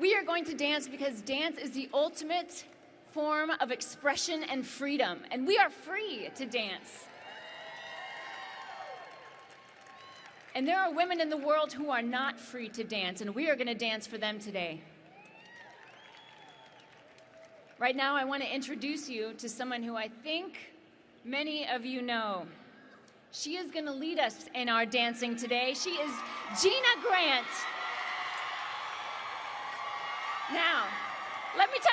We are going to dance because dance is the ultimate form of expression and freedom, and we are free to dance. And there are women in the world who are not free to dance, and we are going to dance for them today. Right now, I want to introduce you to someone who I think many of you know. She is going to lead us in our dancing today. She is Gina Grant. Now, let me tell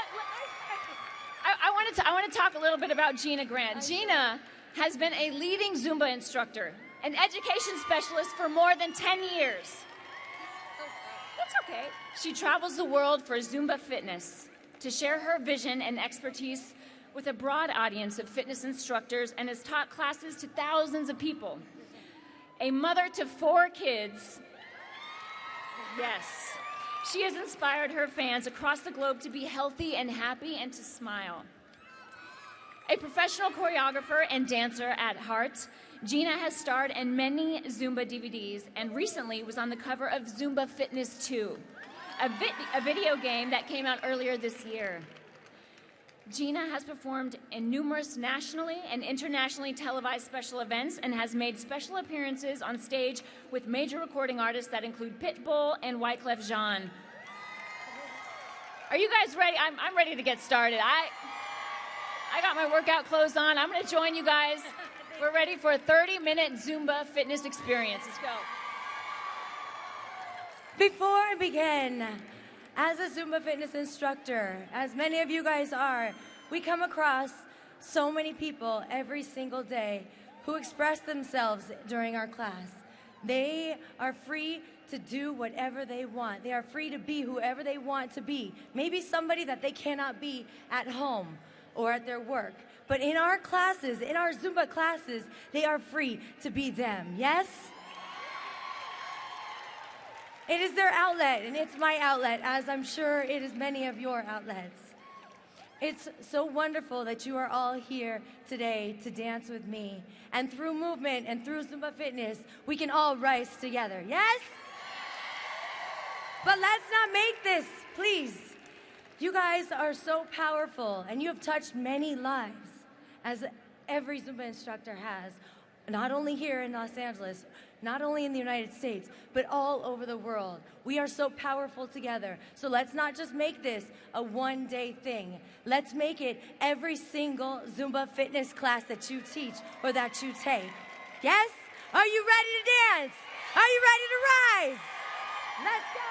I want to talk a little bit about Gina Grant. Gina has been a leading Zumba instructor, an education specialist for more than 10 years. That's okay. She travels the world for Zumba fitness to share her vision and expertise with a broad audience of fitness instructors and has taught classes to thousands of people. A mother to 4 kids, yes, she has inspired her fans across the globe to be healthy and happy and to smile. A professional choreographer and dancer at heart, Gina has starred in many Zumba DVDs and recently was on the cover of Zumba Fitness 2, a video game that came out earlier this year. Gina has performed in numerous nationally and internationally televised special events and has made special appearances on stage with major recording artists that include Pitbull and Wyclef Jean. Are you guys ready? I'm ready to get started. I got my workout clothes on. I'm going to join you guys. We're ready for a 30-minute Zumba fitness experience. Let's go.
Before I begin, as a Zumba fitness instructor, as many of you guys are, we come across so many people every single day who express themselves during our class. They are free to do whatever they want. They are free to be whoever they want to be. Maybe somebody that they cannot be at home or at their work. But in our classes, in our Zumba classes, they are free to be them. Yes? It is their outlet, and it's my outlet, as I'm sure it is many of your outlets. It's so wonderful that you are all here today to dance with me. And through movement and through Zumba fitness, we can all rise together. Yes? But let's not make this, please. You guys are so powerful, and you have touched many lives, as every Zumba instructor has, not only here in Los Angeles, not only in the United States, but all over the world. We are so powerful together. So let's not just make this a one-day thing. Let's make it every single Zumba fitness class that you teach or that you take. Yes? Are you ready to dance? Are you ready to rise? Let's go!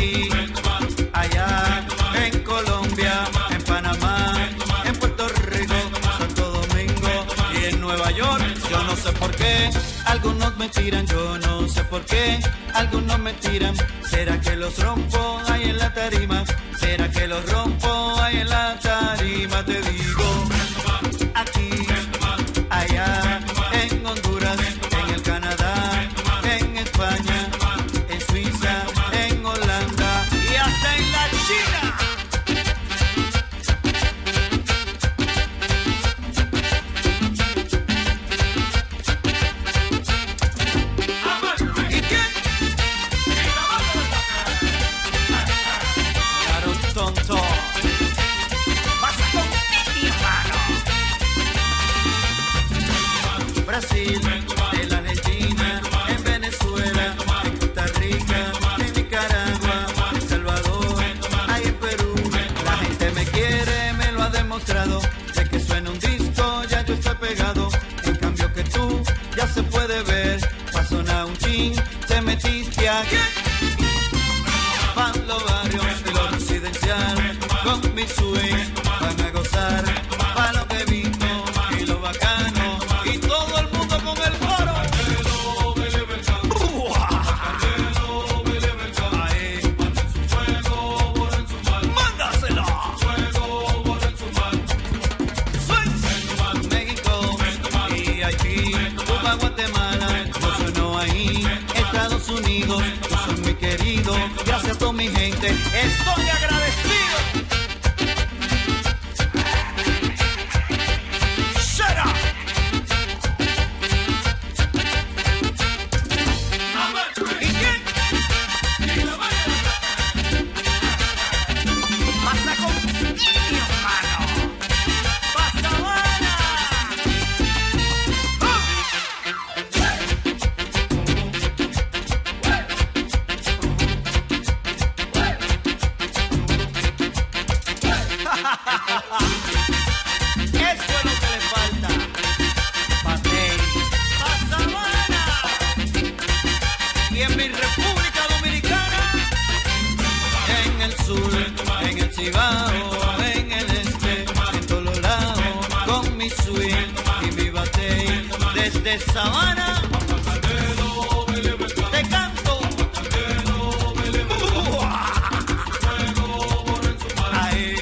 aquí, allá, en Colombia, en Panamá, en Puerto Rico, Santo Domingo y en Nueva York. Yo no sé por qué algunos me tiran, yo no sé por qué algunos me tiran. ¿Será que los rompo ahí en la tarima? ¿Será que los rompo ahí en la tarima? Te digo, aquí, allá, en Honduras, en el Canadá, en España, en Suiza, en Holanda y hasta en la China. ¿Y quién? Claro, tonto. Pasa con mi hermano. Brasil, en la Argentina, en Venezuela, en Costa Rica, en Nicaragua, en Salvador, ahí en Perú. La gente me quiere, me lo ha demostrado. De que suena un disco, ya yo estoy pegado. En cambio que tú, ya se puede ver. Pa' sonar un chin, te metiste aquí. Van los barrios y lo residencial, con mi swing, van a gozar. Pa' lo que visto y lo bacano. Y todo el mundo con el coro. Ahí. ¡Mándasela! México y Haití, Cuba, Guatemala, yo sueno ahí. Estados Unidos, yo soy muy querido. Gracias a toda mi gente, estoy agradecido. Shut up. ¿Y quién? Pasa con mi hermano. Pasa buena. Eso es lo que le falta. Patey. Pasa buena. Y en mi República Dominicana, en el sur, en el Cibao, en el este, en todos lados, con mi swing y mi batey. Desde Sabana te canto. Ahí.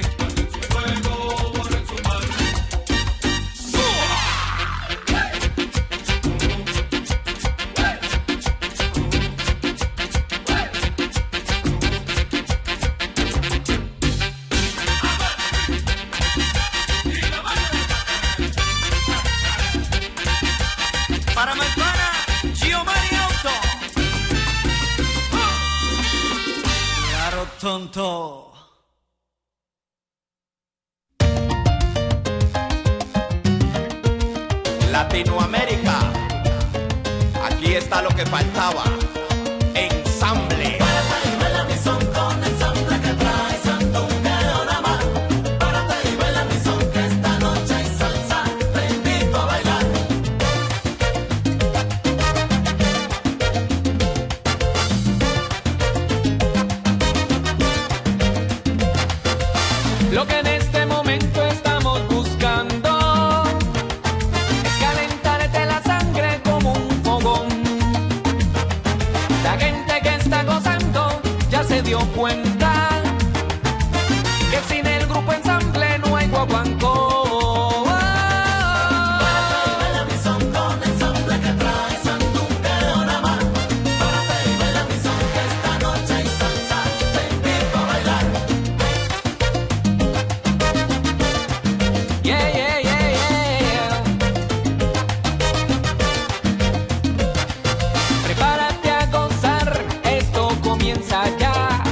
Para mi hermana Giovanni Auto. Claro, tonto.
Latinoamérica, aquí está lo que faltaba. Ensamble.
Lo que en este momento estamos buscando es calentarte la sangre como un fogón. La gente que está gozando ya se dio cuenta que sin el grupo ensamble no hay guaguancó. Prepárate a gozar, esto comienza ya.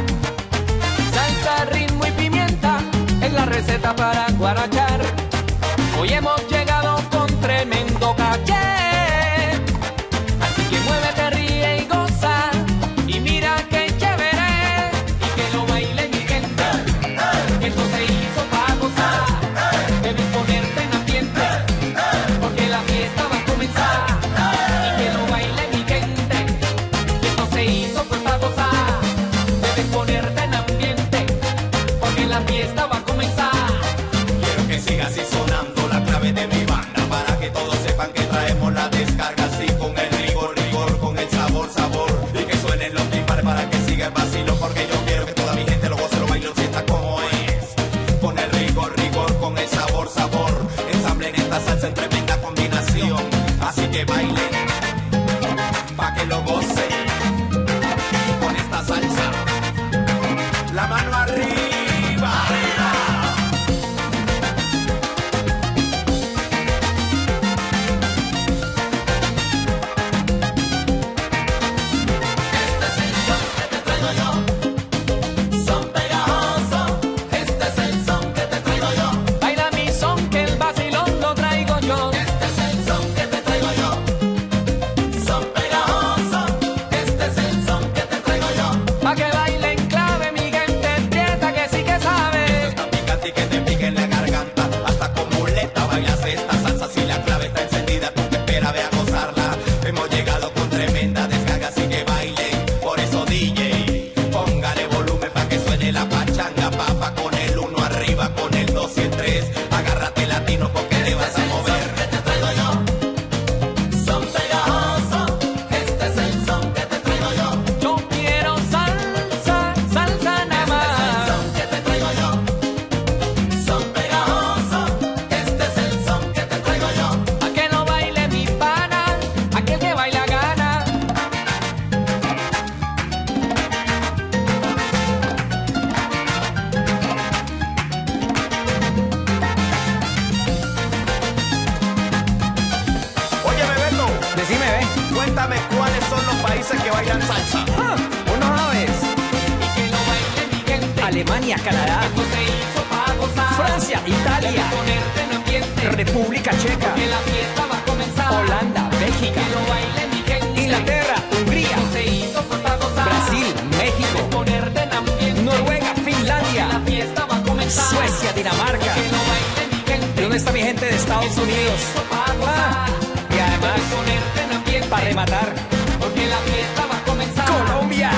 bailan salsa.
¿Uno sabes? Alemania, Canadá, Francia, Italia, República Checa, Holanda, Bélgica, Inglaterra, Hungría, Brasil, México, Noruega, Finlandia, Suecia, Dinamarca. ¿Y dónde está mi gente de Estados Unidos? Y además, para rematar, Colombia.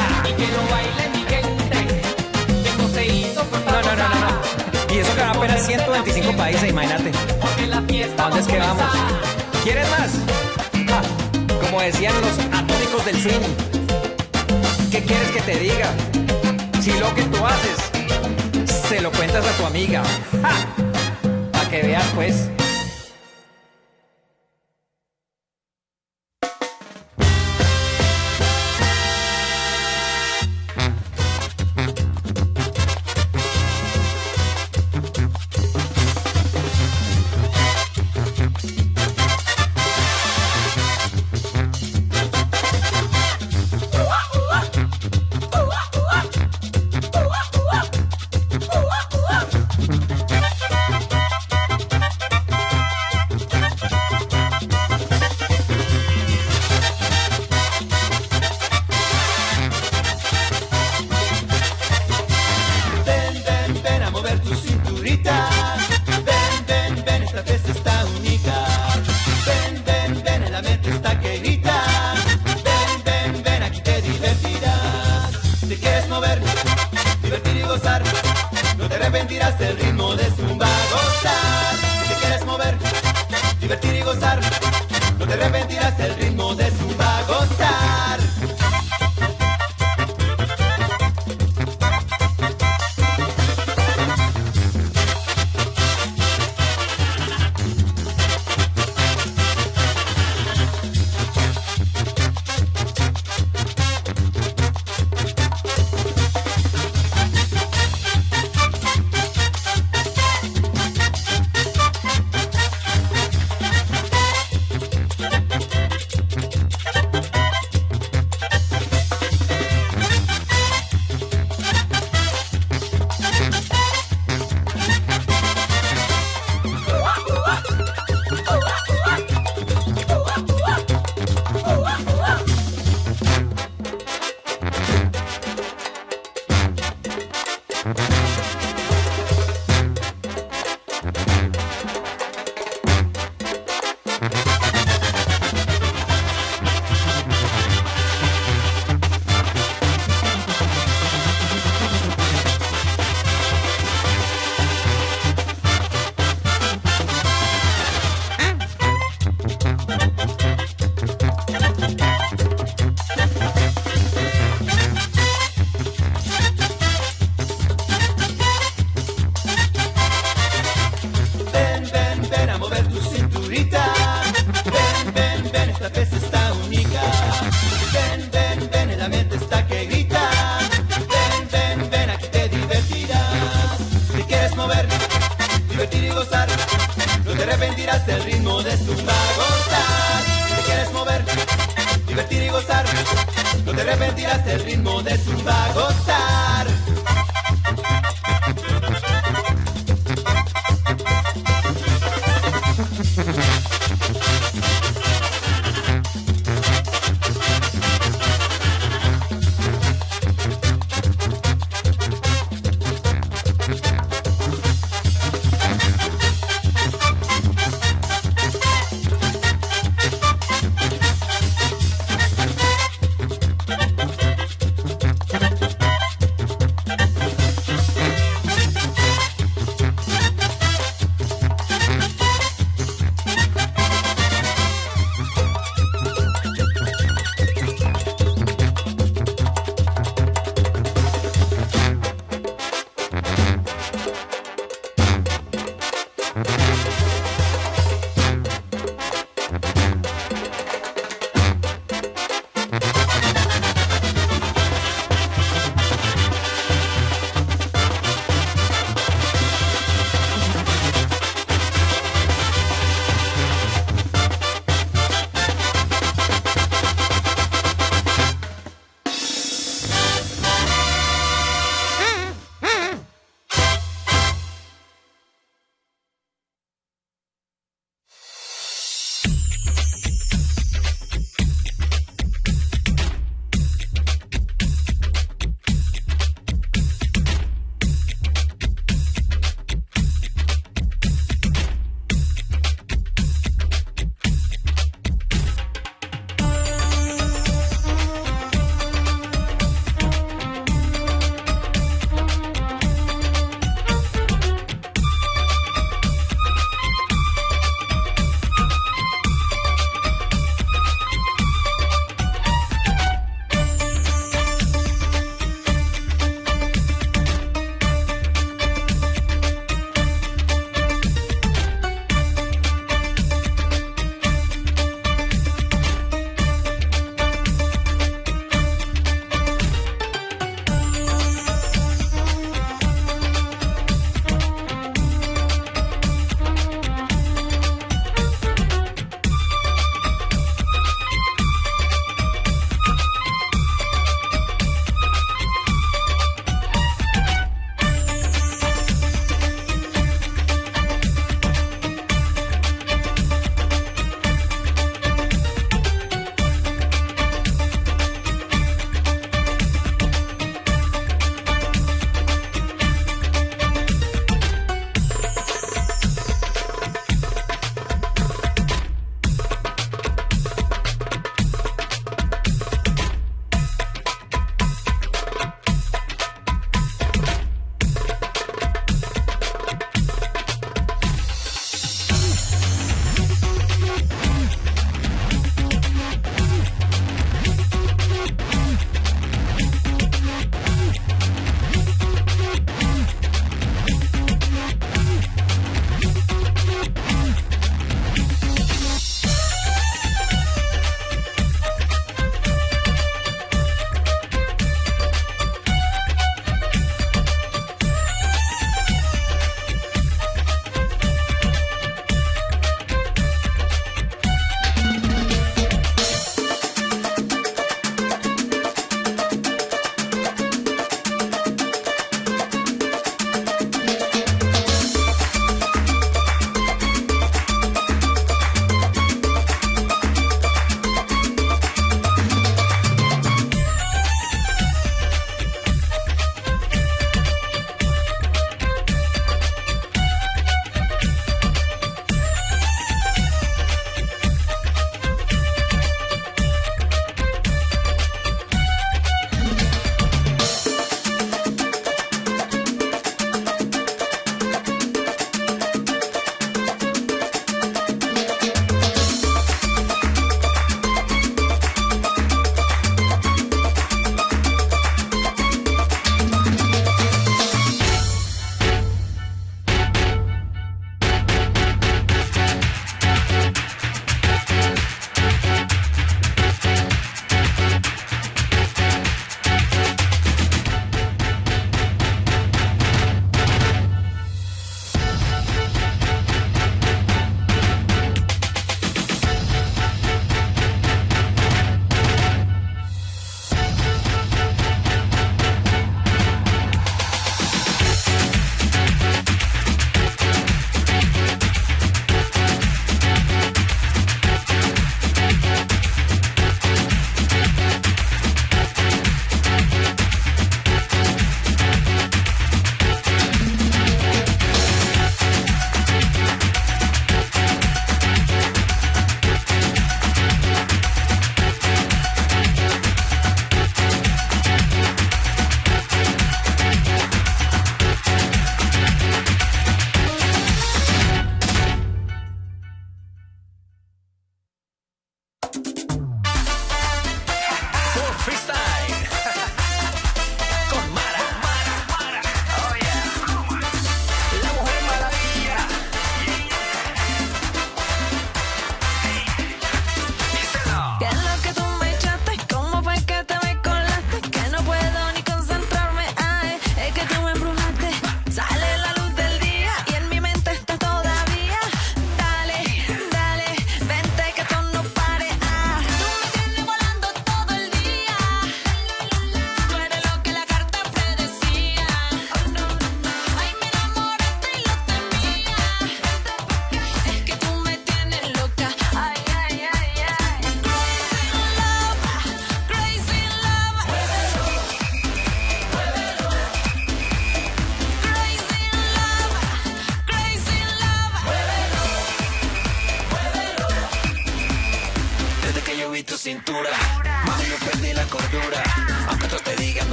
No. Y eso que van apenas 125 países, imagínate. ¿A dónde es que vamos? ¿Quieres más? Como decían los atómicos del swing. ¿Qué quieres que te diga? Si lo que tú haces se lo cuentas a tu amiga. Para que veas, pues.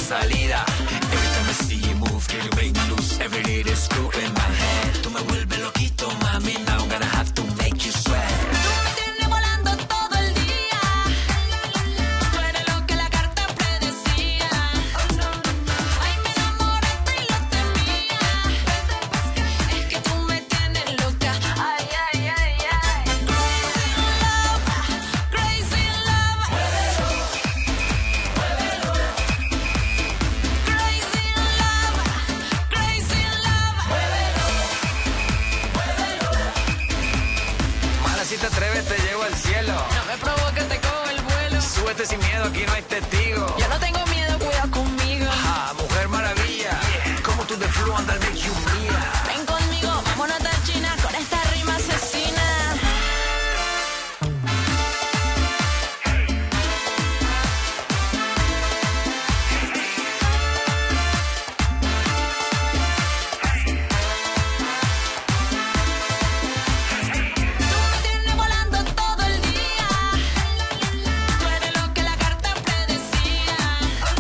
salida. Every time I see you move, girl, you make me lose every little screw in my head. Tú me vuelves loquito, mami, now I'm gonna have to make you sweat. Sin miedo, aquí no hay testigo.
Yo no tengo miedo, cuidado conmigo.
Ah, Mujer Maravilla. Yeah. Como tú de flow anda al make you mía.
Ven conmigo, vámonos de China con esta rima asesina.
Oh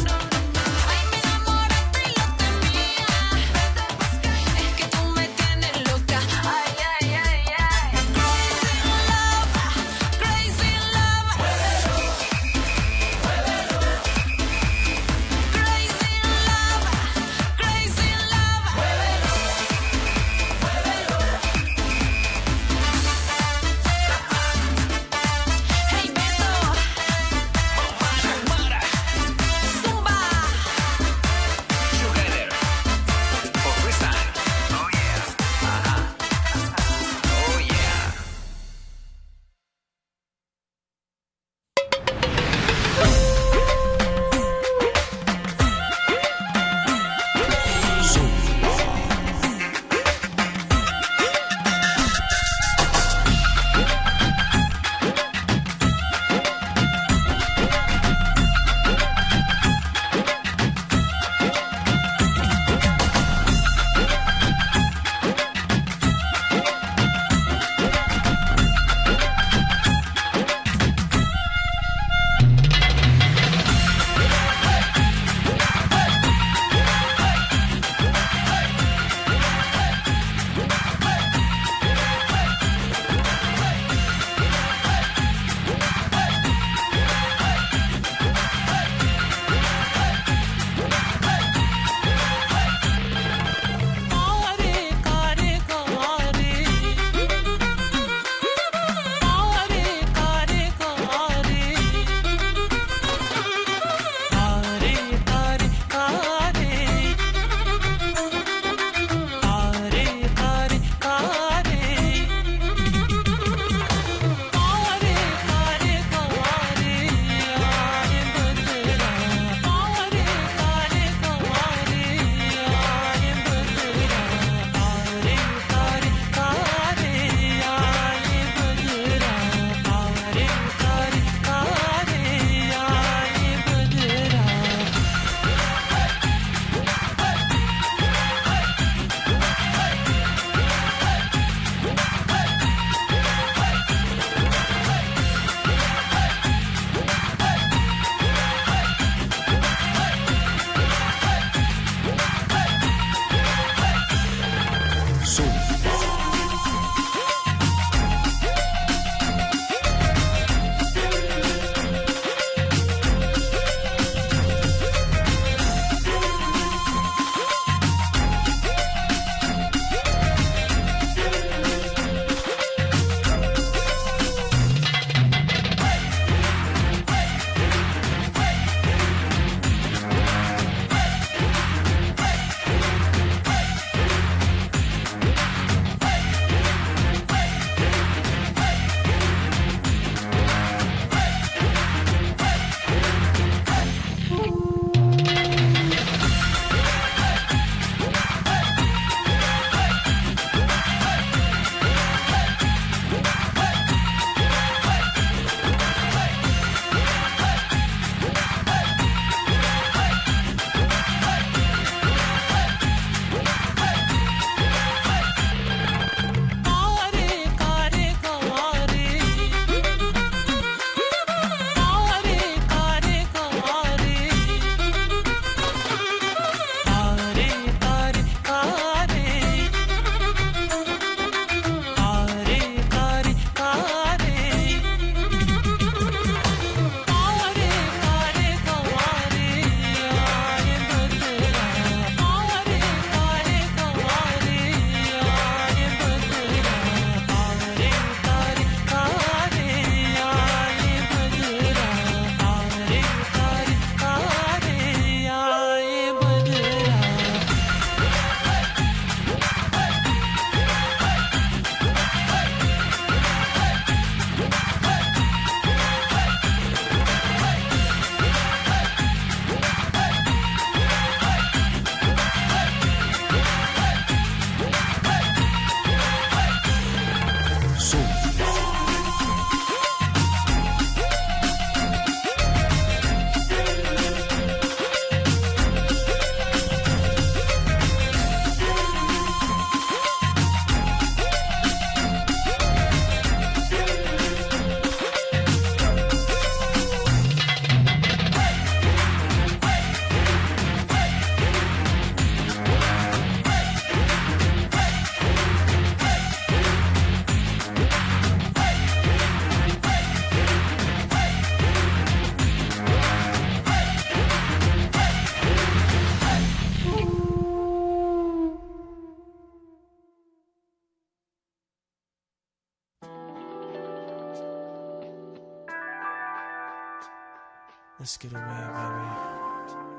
Let's get away, baby.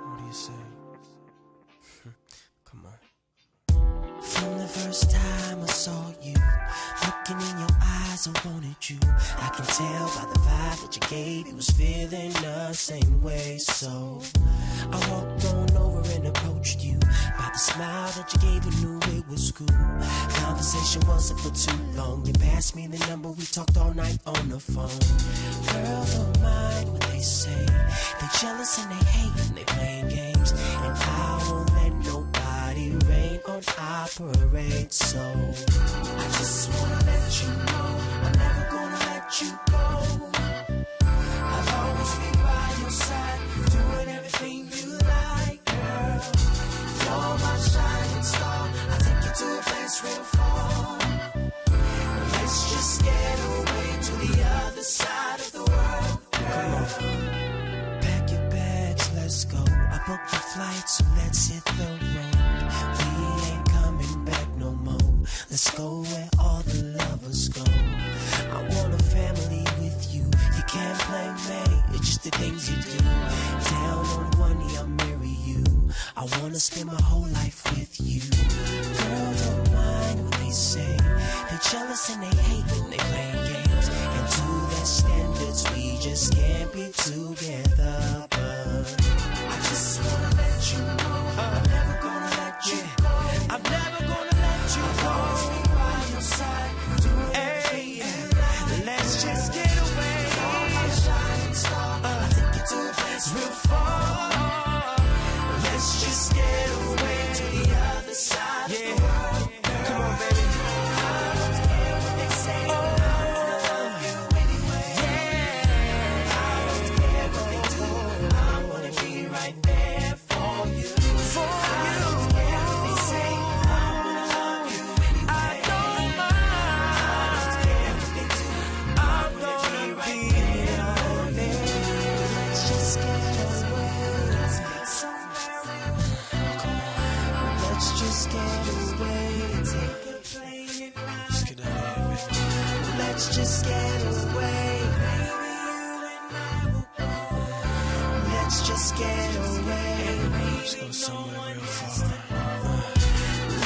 What do you say? Come on. From the first time I saw you, looking in your eyes, I wanted you. I can tell by the vibe that you gave, you was feeling the same way. So I walked on over and approached you. By the smile that you gave, I knew it was cool. Conversation wasn't for too long. You passed me the number, we talked all night on the phone. Girls don't mind what they say. They jealous and they hate and they playing games. And I won't let nobody rain on our parade. So I just wanna let you know I'm never gonna let you go. I'll always be by your side, doing everything you like, girl. You're my shining star, I'll take you to a place real far. Let's just get away to the other side of the world, girl. Pack your bags, let's go. I booked the flight, so let's hit the road. We ain't coming back no more. Let's go where all the lovers go. I want a family with you. You can't blame me, it's just the things you do. Down on one knee, I'll marry you. I wanna spend my whole life with you. Girl, don't mind what they say. They jealous and they hate and they playing games. And to their standards, we just can't be together. But I just wanna let you know I'm never gonna let you go. I'm never gonna let you go. I'll always be by your side, doing everything you like. Let's just get away. You're my shining star, I'll take you to a place real far. Let's just get away to the other side of the world. Come on, baby. I don't care what they say. I wanna love you anyway. Yeah. I don't care what they do. I wanna be right there for you. I don't care what they say. I wanna love you anyway. I don't mind. I don't care what they do. I'm gonna be right there for you. Let's just get away. Let's meet somewhere real. Come on. Let's just get away. Take a plane and ride. Let's get out of here, baby. Let's just get away. Baby, you and I will go. Let's just get away. Let's go somewhere real far.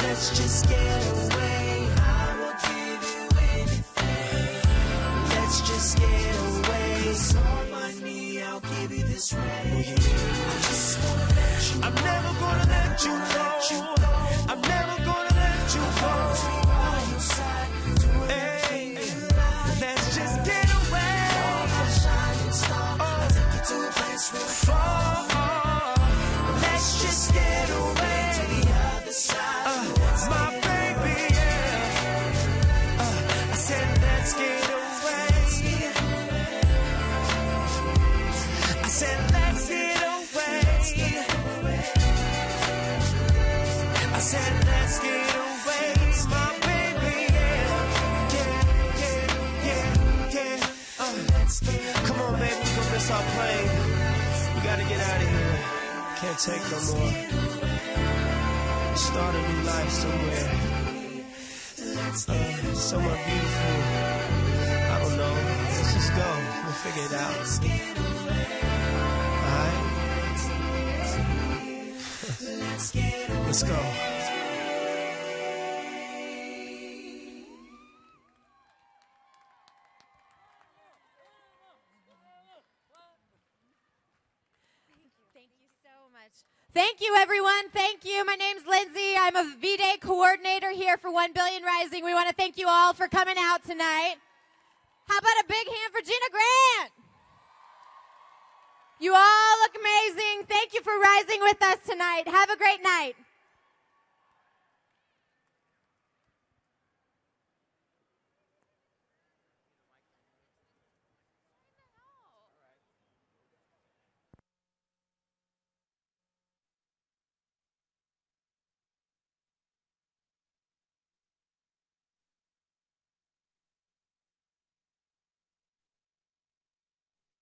Let's just get away. I will give you anything. Let's just get away. 'Cause on my knee, I'll give you this ring. I just wanna let you go. I'm never gonna let you go. I'm never gonna let you go. Hey, let's just get away. You're my shining star, I'll take you to a place real far. Let's just get away to the other side. My baby, yeah. I said let's get away. I said let's get away. I said let's get away, my baby, yeah. Come on, baby, we gonna miss our plane. We gotta get out of here. Can't take no more. Start a new life somewhere. Somewhere beautiful. I don't know. Let's just go. We'll figure it out. Alright? Let's go.
Thank you, everyone. Thank you. My name's Lindsay. I'm a V-Day coordinator here for 1 Billion Rising. We want to thank you all for coming out tonight. How about a big hand for Gina Grant? You all look amazing. Thank you for rising with us tonight. Have a great night.